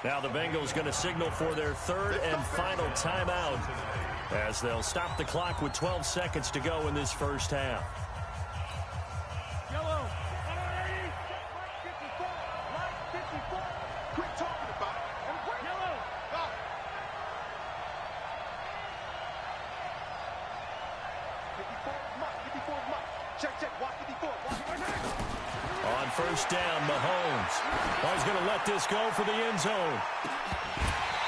Now the Bengals going to signal for their third and final timeout as they'll stop the clock with 12 seconds to go in this first half. Yellow. Quit talking about it. Yellow. Go. 54 is Mike. Check. Watch 54. On first down, Mahomes. He's going to let this go for the end zone.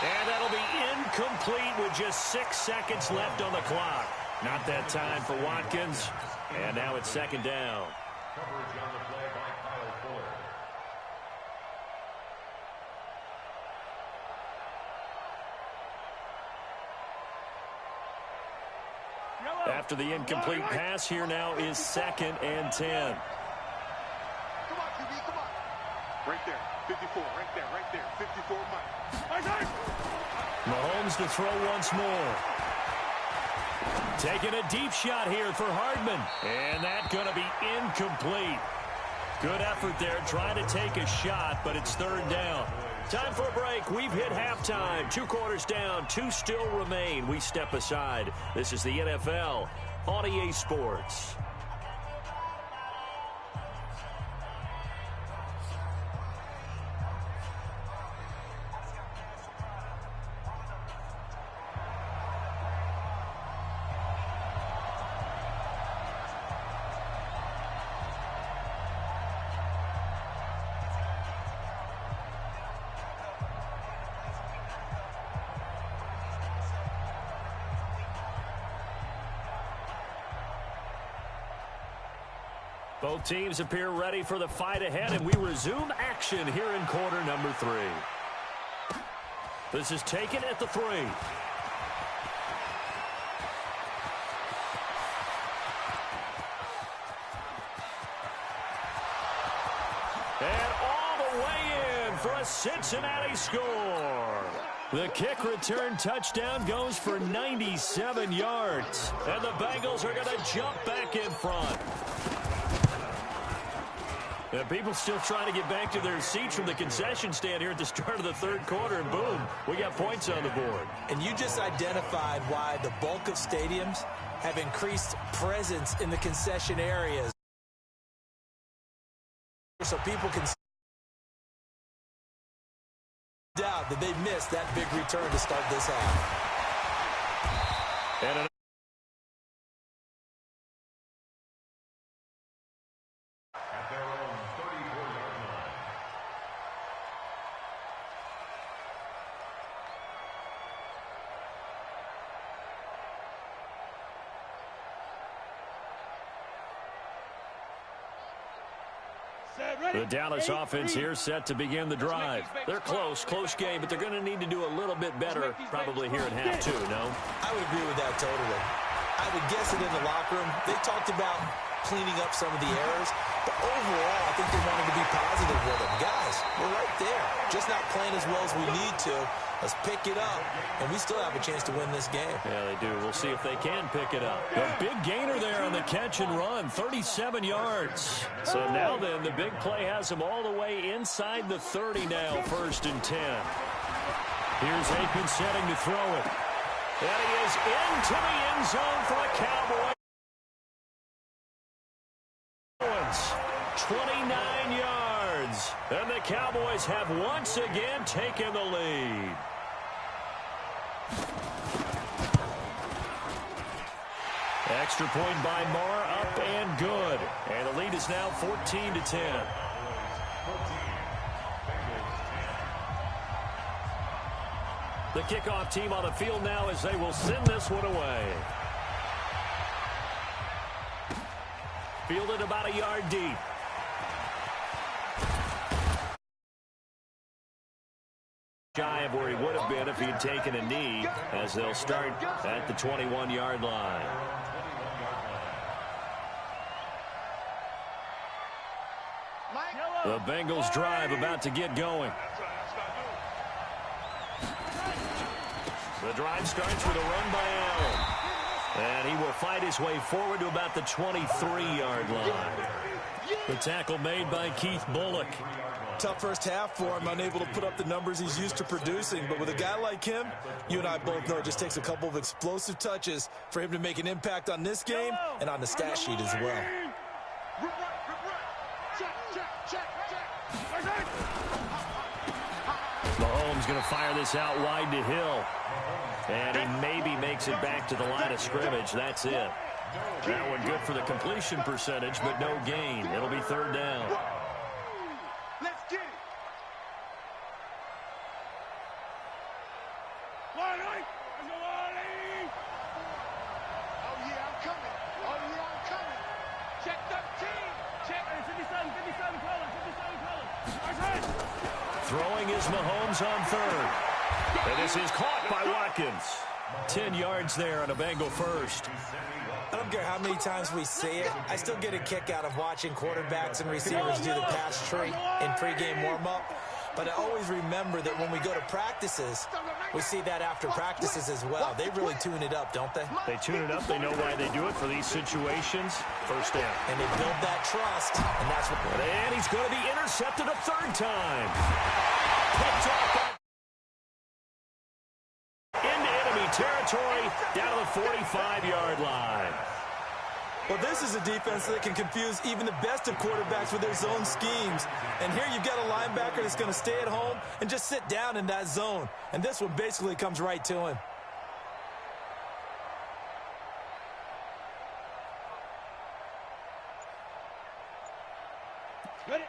And that'll be incomplete with just 6 seconds left on the clock. Not that time for Watkins. And now it's second down. Coverage on the play by Kyle Fuller. After the incomplete pass, here now is 2nd and 10. Come on, QB, come on. Right there, 54, right there, 54, Mike. Mahomes to throw once more. Taking a deep shot here for Hardman. And that's going to be incomplete. Good effort there, trying to take a shot, but it's third down. Time for a break. We've hit halftime. 2 quarters down, 2 still remain. We step aside. This is the NFL on EA Sports. Both teams appear ready for the fight ahead, and we resume action here in quarter number 3. This is taken at the 3. And all the way in for a Cincinnati score. The kick return touchdown goes for 97 yards. And the Bengals are going to jump back in front. And people still trying to get back to their seats from the concession stand here at the start of the third quarter, and boom, we got points on the board. And you just identified why the bulk of stadiums have increased presence in the concession areas. So people can Doubt that they missed that big return to start this half. And at their own 34-yard line. the Dallas offense here set to begin the drive. They're close game, but they're going to need to do a little bit better probably here at half two, no? I would agree with that totally. I would guess it in the locker room. They talked about cleaning up some of the errors, but overall, I think they wanted to be positive with them. Guys, we're right there. Just not playing as well as we need to. Let's pick it up, and we still have a chance to win this game. Yeah, they do. We'll see if they can pick it up. A big gainer there on the catch and run, 37 yards. So now then, the big play has them all the way inside the 30 now, 1st and 10. Here's Aikman setting to throw it. And he is into the end zone for the Cowboys. 29 yards. And the Cowboys have once again taken the lead. Extra point by Marr, up and good. And the lead is now 14-10. The kickoff team on the field now as they will send this one away. Fielded about a yard deep. Shy of where he would have been if he had taken a knee, as they'll start at the 21-yard line. The Bengals drive about to get going. The drive starts with a run by Allen. And he will fight his way forward to about the 23-yard line. The tackle made by Keith Bullock. Tough first half for him, unable to put up the numbers he's used to producing. But with a guy like him, you and I both know it just takes a couple of explosive touches for him to make an impact on this game and on the stat sheet as well. Mahomes going to fire this out wide to Hill. And he maybe makes it back to the line of scrimmage. That's it. That one good for the completion percentage, but no gain. It'll be 3rd down. Let's get it. Oh, yeah, I'm coming. Oh, yeah, I'm coming. Check 13. Check 57, 57 colors, 57 colors. Throwing is Mahomes on 3rd. And this is caught by Watkins. 10 yards there on a Bengal first. I don't care how many times we see it. I still get a kick out of watching quarterbacks and receivers do the pass tree in pregame warm-up. But I always remember that when we go to practices, we see that after practices as well. They really tune it up, don't they? They tune it up. They know why they do it for these situations. 1st down. And they build that trust, and that's what... And he's going to be intercepted a 3rd time. Picked off into enemy territory, down to the 45-yard line. Well, this is a defense that can confuse even the best of quarterbacks with their zone schemes. And here you've got a linebacker that's going to stay at home and just sit down in that zone. And this one basically comes right to him. Ready?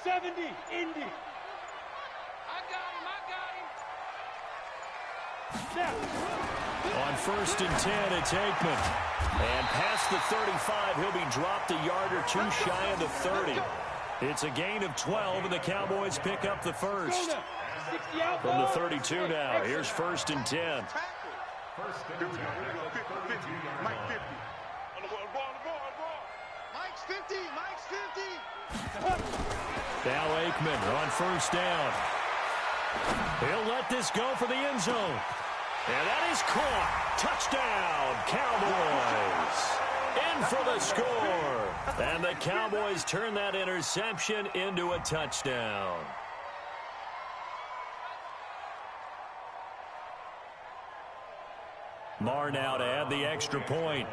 70, Indy. On 1st and 10, it's Aikman. And past the 35, he'll be dropped a yard or two shy of the 30. It's a gain of 12, and the Cowboys pick up the first. From the 32 now, here's 1st and 10. Here we go. 50. Mike 50. Mike's 50. Mike's 50. Now Aikman on 1st down. He'll let this go for the end zone. And that is caught. Touchdown, Cowboys. In for the score. And the Cowboys turn that interception into a touchdown. Marr now to add the extra point.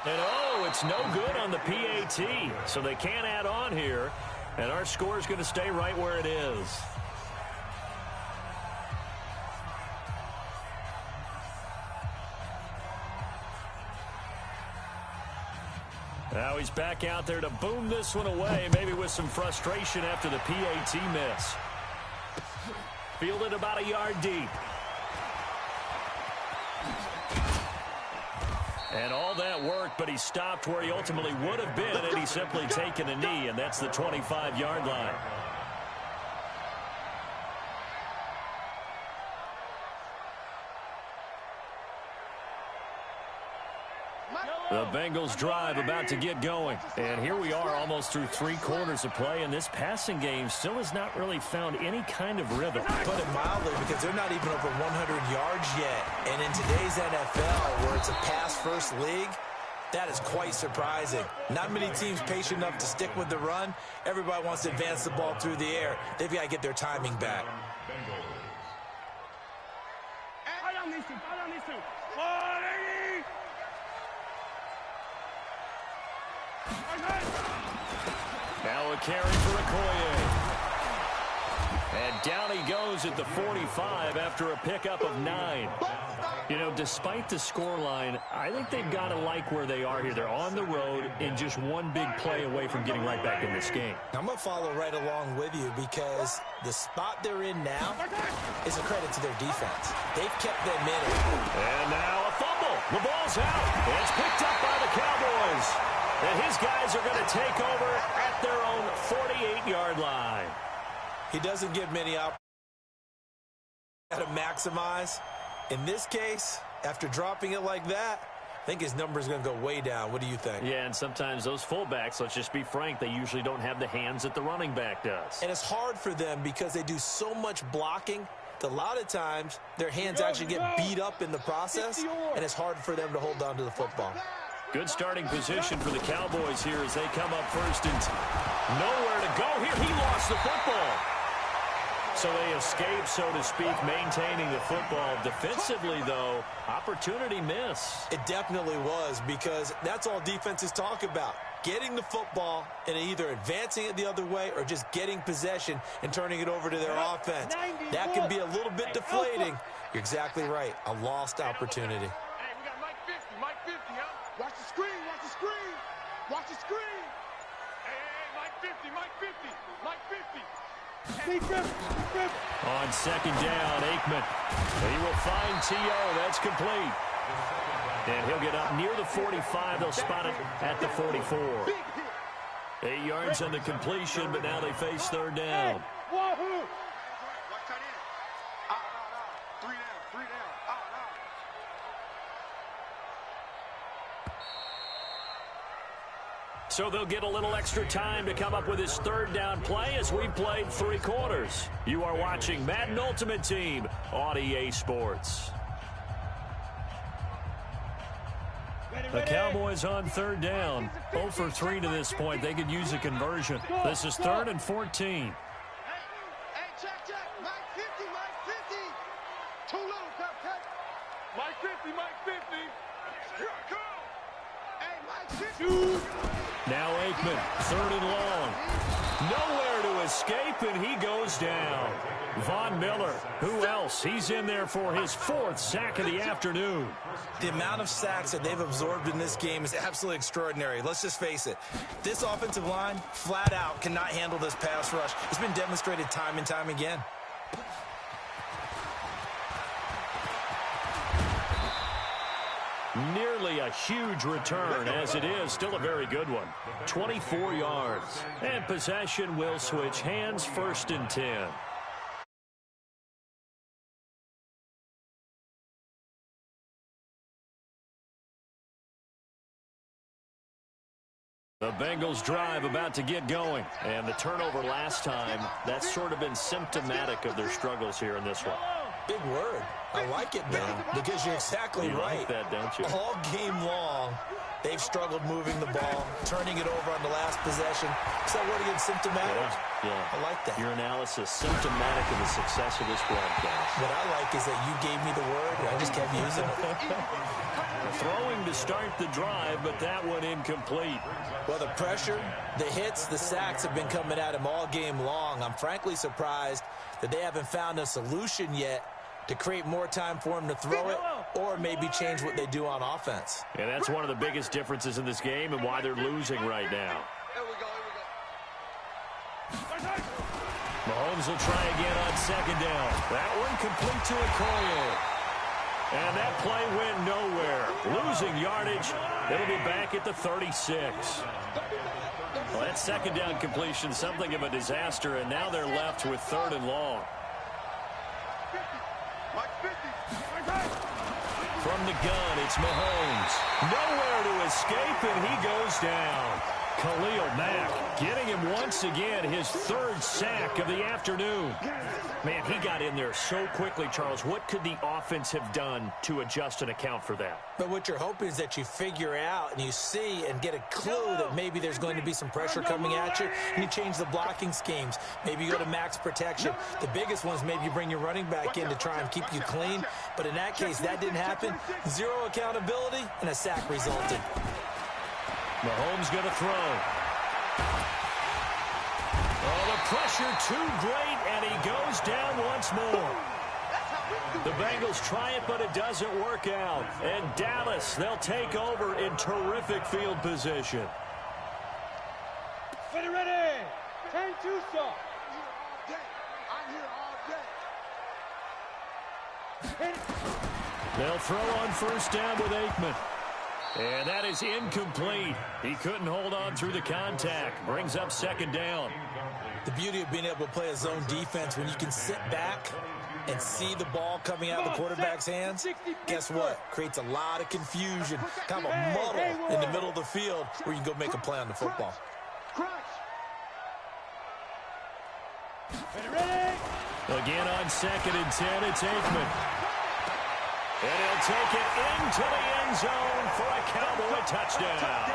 And oh, it's no good on the PAT. So they can't add on here. And our score is going to stay right where it is. Now he's back out there to boom this one away, maybe with some frustration after the PAT miss. Fielded about a yard deep. And all that work, but he stopped where he ultimately would have been, and he's simply taken a knee, and that's the 25-yard line. The Bengals drive about to get going. And here we are almost through 3 quarters of play, and this passing game still has not really found any kind of rhythm. Put it mildly, because they're not even over 100 yards yet. And in today's NFL, where it's a pass-first league, that is quite surprising. Not many teams patient enough to stick with the run. Everybody wants to advance the ball through the air. They've got to get their timing back. Now a carry for Okoye. And down he goes at the 45 after a pickup of 9. You know, despite the scoreline, I think they've got to like where they are here. They're on the road and just one big play away from getting right back in this game. I'm going to follow right along with you, because the spot they're in now is a credit to their defense. They've kept them in it. And now a fumble. The ball's out. It's picked up by the Cowboys. And his guys are going to take over at their own 48-yard line. He doesn't give many opportunities to maximize. In this case, after dropping it like that, I think his number is going to go way down. What do you think? Yeah, and sometimes those fullbacks, let's just be frank, they usually don't have the hands that the running back does. And it's hard for them because they do so much blocking that a lot of times their hands actually get beat up in the process, and it's hard for them to hold on to the football. Good starting position for the Cowboys here as they come up first and nowhere to go here. He lost the football. So they escape, so to speak, maintaining the football. Defensively, though, opportunity miss. It definitely was, because that's all defenses talk about. Getting the football and either advancing it the other way or just getting possession and turning it over to their offense. That can be a little bit deflating. You're exactly right. A lost opportunity. Hey, we got Mike 50, Mike 50, huh? Watch the screen, watch the screen. Watch the screen. Hey, Mike 50, Mike 50, Mike 50. On second down, Aikman. He will find T.O. That's complete. And he'll get up near the 45. They'll spot it at the 44. 8 yards on the completion, but now they face third down. Watch tight end. Out. 3 down. Out. So they'll get a little extra time to come up with his third down play as we've played 3 quarters. You are watching Madden Ultimate Team on EA Sports. The Cowboys on third down. 0 for 3 to this point. They could use a conversion. This is 3rd and 14. Hey, check. Mike 50, Mike 50. Too little, cut. Mike 50, Mike 50. Here I come. Hey, Mike 50. Now Aikman, 3rd and long. Nowhere to escape, and he goes down. Von Miller, who else? He's in there for his 4th sack of the afternoon. The amount of sacks that they've absorbed in this game is absolutely extraordinary. Let's just face it. This offensive line, flat out, cannot handle this pass rush. It's been demonstrated time and time again. Nearly a huge return, as it is still a very good one. 24 yards. And possession will switch hands, 1st and 10. The Bengals drive about to get going. And the turnover last time, that's sort of been symptomatic of their struggles here in this one. Big word. I like it, Ben, because you're exactly right. Like that, don't you? All game long, they've struggled moving the ball, turning it over on the last possession. Is that word again, symptomatic? Yeah. Yeah. I like that. Your analysis symptomatic of the success of this broadcast. What I like is that you gave me the word, and I just kept using it. Throwing to start the drive, but that one incomplete. Well, the pressure, the hits, the sacks have been coming at him all game long. I'm frankly surprised that they haven't found a solution yet to create more time for him to throw it or maybe change what they do on offense. And that's one of the biggest differences in this game and why they're losing right now. Here we go. Mahomes will try again on second down. That one complete to Okoye. And that play went nowhere. Losing yardage. It'll be back at the 36. Well, that second down completion, something of a disaster, and now they're left with 3rd and long. From the gun, it's Mahomes. Nowhere to escape, and he goes down. Khalil Mack getting him once again, his 3rd sack of the afternoon. Man, he got in there so quickly, Charles. What could the offense have done to adjust and account for that? But what you're hoping is that you figure out and you see and get a clue that maybe there's going to be some pressure coming at you, and you change the blocking schemes. Maybe you go to max protection. The biggest one is maybe you bring your running back in to try and keep you clean. But in that case, that didn't happen. 0 accountability, and a sack resulted. Mahomes going to throw. Oh, the pressure too great, and he goes down once more. The Bengals try it, but it doesn't work out. And Dallas, they'll take over in terrific field position. Get it ready. Turn two stop. I'm here all day. They'll throw on first down with Aikman. And that is incomplete. He couldn't hold on through the contact. Brings up second down. The beauty of being able to play a zone defense when you can sit back and see the ball coming out of the quarterback's hands, guess what? Creates a lot of confusion, kind of a muddle in the middle of the field where you can go make a play on the football. Again on 2nd and 10, it's Aikman. And he'll take it into the end zone for a Cowboy touchdown.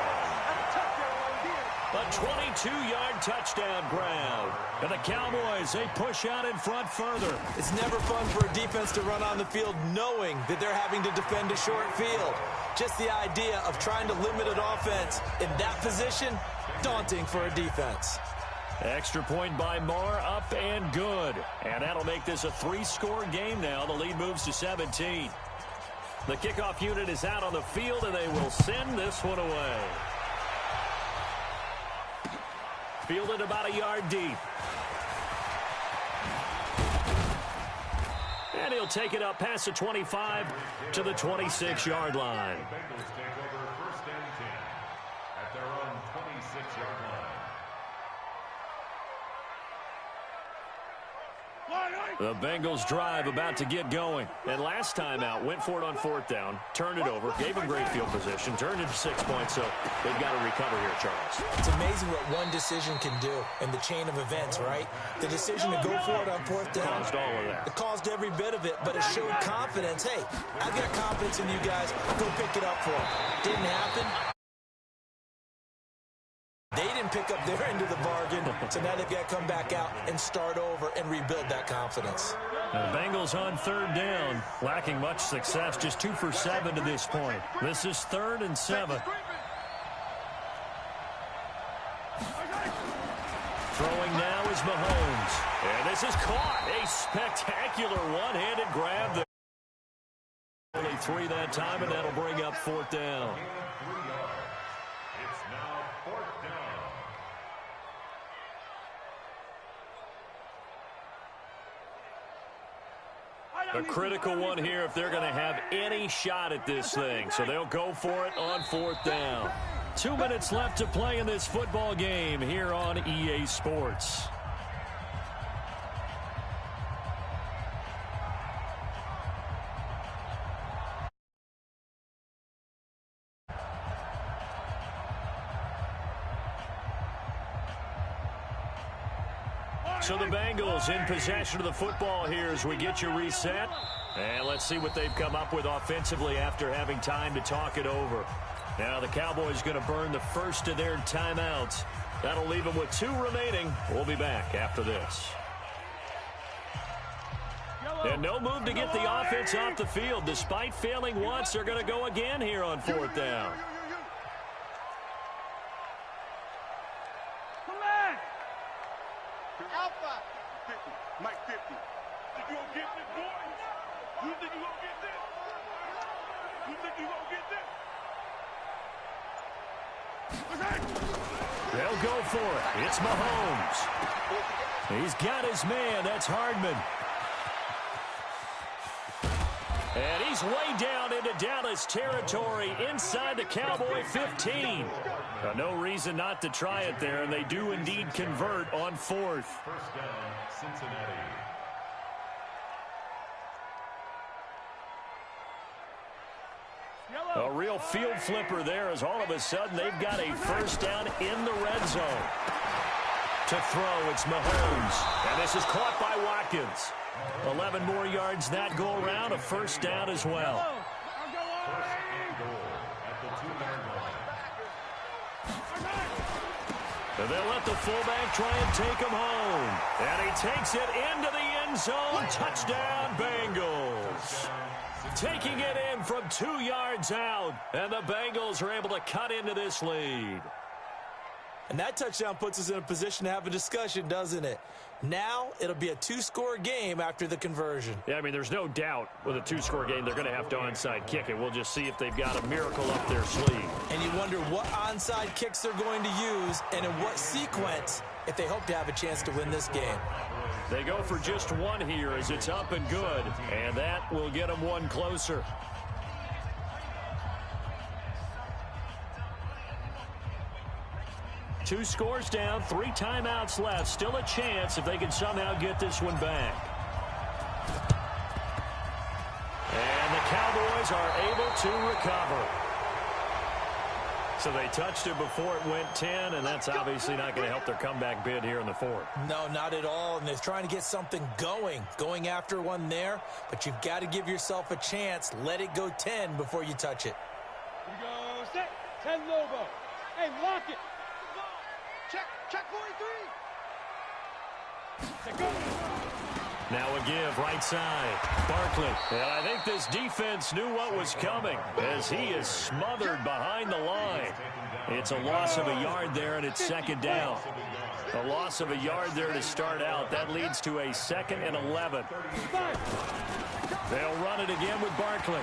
A 22-yard touchdown grab. And the Cowboys, they push out in front further. It's never fun for a defense to run on the field knowing that they're having to defend a short field. Just the idea of trying to limit an offense in that position, daunting for a defense. Extra point by Marr, up and good. And that'll make this a 3-score game now. The lead moves to 17. The kickoff unit is out on the field, and they will send this one away. Fielded about a yard deep. And he'll take it up past the 25 to the 26-yard line. Bengals take over 1st and 10 at their own 26-yard line. The Bengals drive about to get going. And last time out, went for it on 4th down, turned it over, gave them great field position, turned into 6 points, so they've got to recover here, Charles. It's amazing what one decision can do in the chain of events, right? The decision to go for it on 4th down. Caused all of that. It caused every bit of it, but it showed confidence. Hey, I've got confidence in you guys. Go pick it up for them. Didn't happen. They didn't pick up their end of the bargain, so now they've got to come back out and start over and rebuild that confidence. The Bengals on 3rd down, lacking much success, just 2 for 7 to this point. This is 3rd and 7. Throwing now is Mahomes. And this is caught. A spectacular one-handed grab there. Only 3 that time, and that'll bring up 4th down. It's now 4th down. A critical one here if they're going to have any shot at this thing. So they'll go for it on 4th down. 2 minutes left to play in this football game here on EA Sports. So the Bengals in possession of the football here as we get you reset. And let's see what they've come up with offensively after having time to talk it over. Now the Cowboys going to burn the first of their timeouts. That'll leave them with 2 remaining. We'll be back after this. And no move to get the offense off the field. Despite failing once, they're going to go again here on 4th down. Come on! Alpha. 50. Mike 50. Think you gonna get this, boys? You think you gonna get this? You think you gonna get this? They'll go for it. It's Mahomes. He's got his man. That's Hardman. And he's way down into Dallas territory inside the Cowboy 15. No reason not to try it there, and they do indeed convert on 4th. First down, Cincinnati. A real field flipper there as all of a sudden they've got a first down in the red zone. To throw, it's Mahomes. And this is caught by Watkins. 11 more yards that go around, a first down as well. First and goal at the 2-yard line. And they'll let the fullback try and take him home. And he takes it into the end zone. Touchdown, Bengals. Taking it in from 2 yards out. And the Bengals are able to cut into this lead. And that touchdown puts us in a position to have a discussion, doesn't it? Now it'll be a 2-score game after the conversion. Yeah, I mean, there's no doubt with a 2-score game they're going to have to onside kick it. We'll just see if they've got a miracle up their sleeve. And you wonder what onside kicks they're going to use and in what sequence if they hope to have a chance to win this game. They go for just 1 here as it's up and good, and that will get them 1 closer. Two scores down, 3 timeouts left. Still a chance if they can somehow get this one back. And the Cowboys are able to recover. So they touched it before it went 10, and that's obviously not going to help their comeback bid here in the 4th. No, not at all. And they're trying to get something going after one there. But you've got to give yourself a chance. Let it go 10 before you touch it. Here we go, set, 10 Lobo. Hey, lock it. Check 43. Set, go. Now a give, right side. Barkley. And I think this defense knew what was coming as he is smothered behind the line. It's a loss of a yard there, and it's 2nd down. A loss of a yard there to start out. That leads to a 2nd and 11. They'll run it again with Barkley.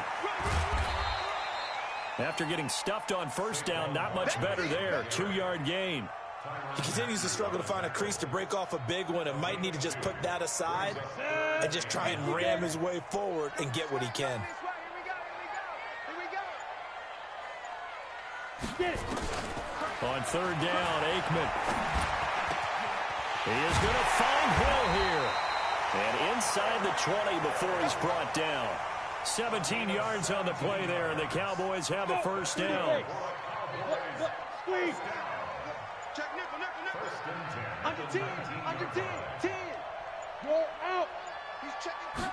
After getting stuffed on 1st down, not much better there. 2-yard gain. He continues to struggle to find a crease to break off a big one and might need to just put that aside and just try and ram his way forward and get what he can. On 3rd down, Aikman. He is going to find Hill here. And inside the 20 before he's brought down. 17 yards on the play there, and the Cowboys have a first down. Squeeze. Check nickel. Under 10. Under 10. 10. Go out. He's checking.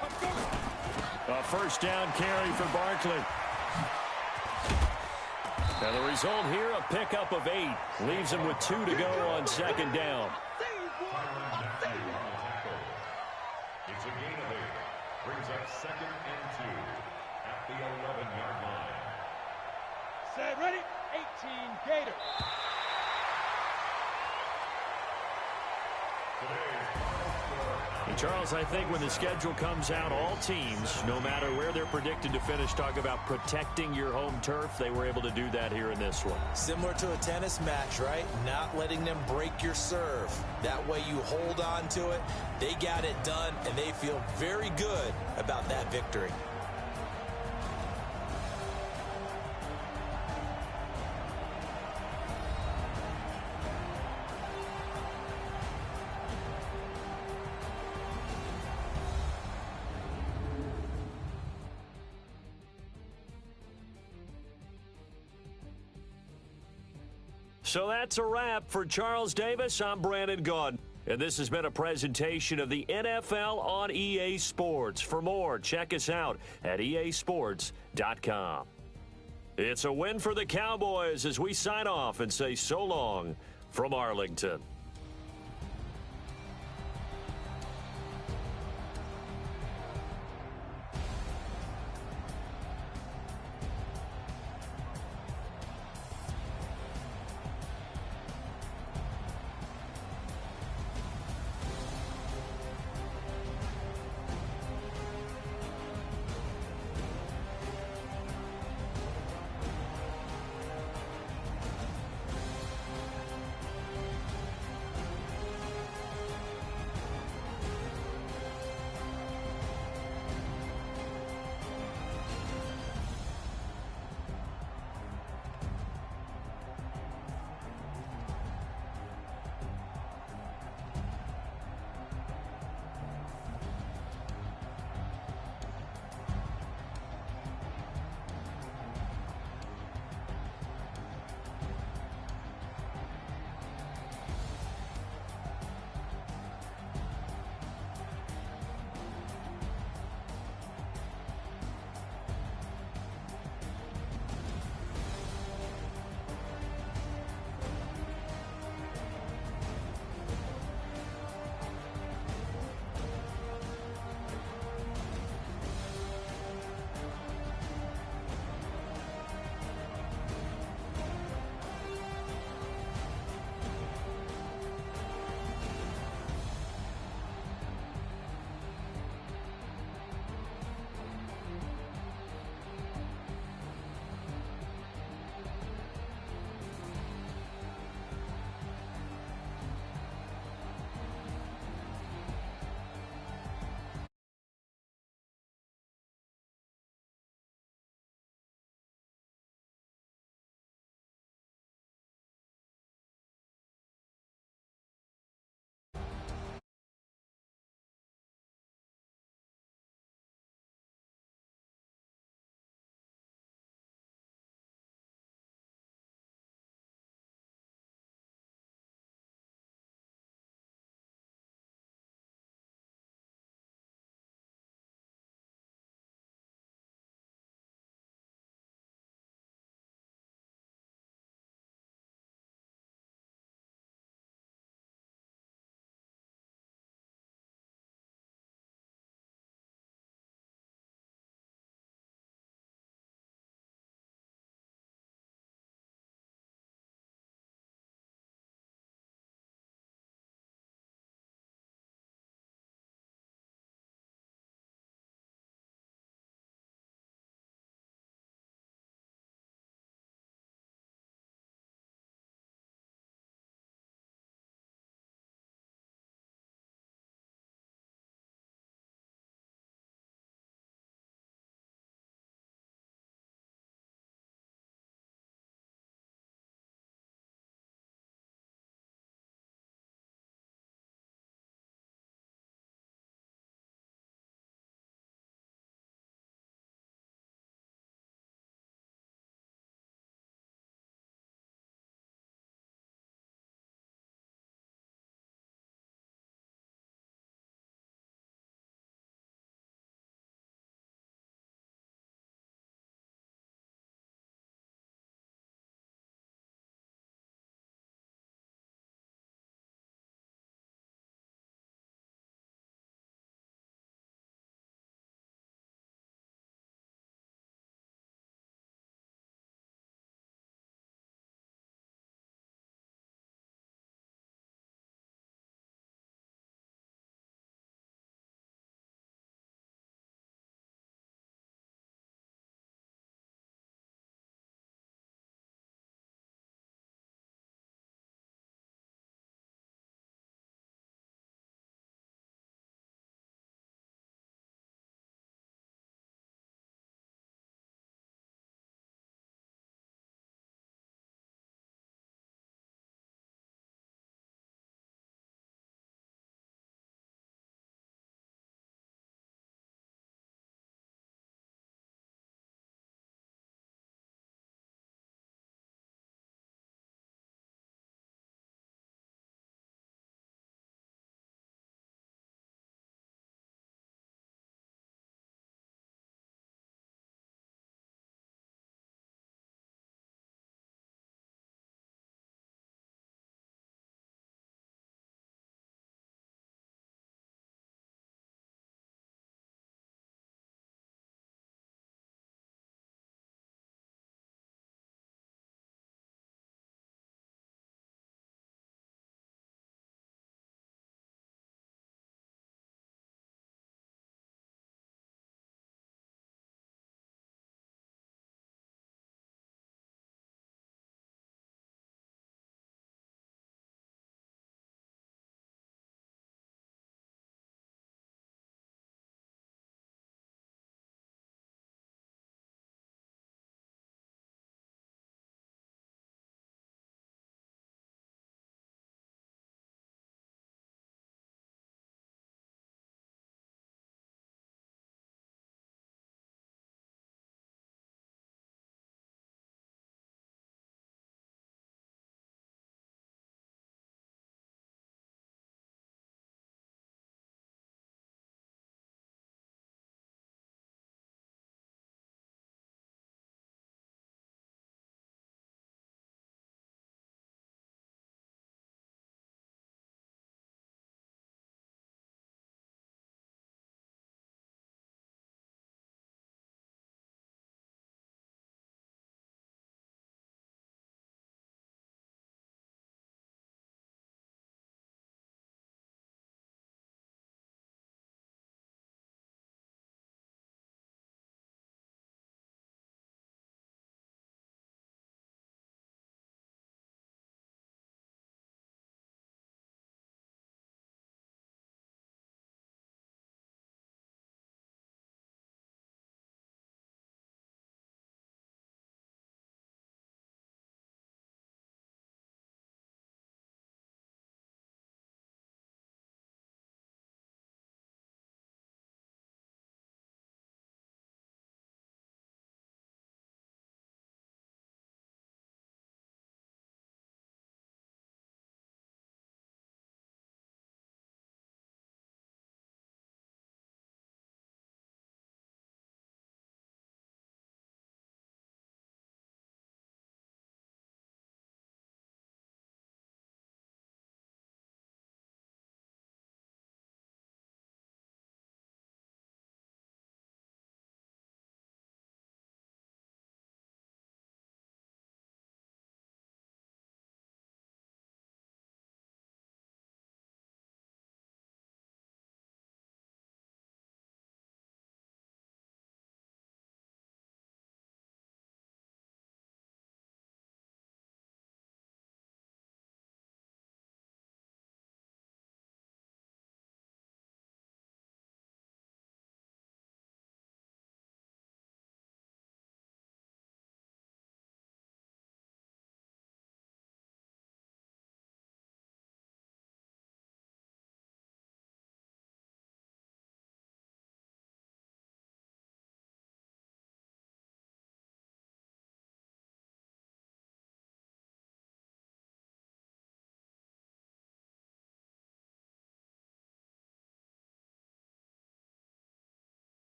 A first down carry for Barkley. Now the result here, a pickup of 8. Leaves him with 2 to go on 2nd down. It's a gain of 8. Brings up 2nd and 2 at the 11-yard line. Set, ready. 18 Gator. And Charles, I think when the schedule comes out, all teams, no matter where they're predicted to finish, talk about protecting your home turf. They were able to do that here in this one. Similar to a tennis match, right? Not letting them break your serve. That way you hold on to it. They got it done, and they feel very good about that victory. So that's a wrap for Charles Davis. I'm Brandon Gaudin. And this has been a presentation of the NFL on EA Sports. For more, check us out at easports.com. It's a win for the Cowboys as we sign off and say so long from Arlington.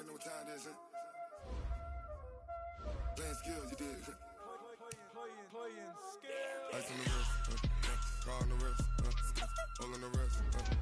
already know what time it is, huh? Playing skills, you did. Playing skills. Ice on the wrist, car on the wrist, all on the wrist,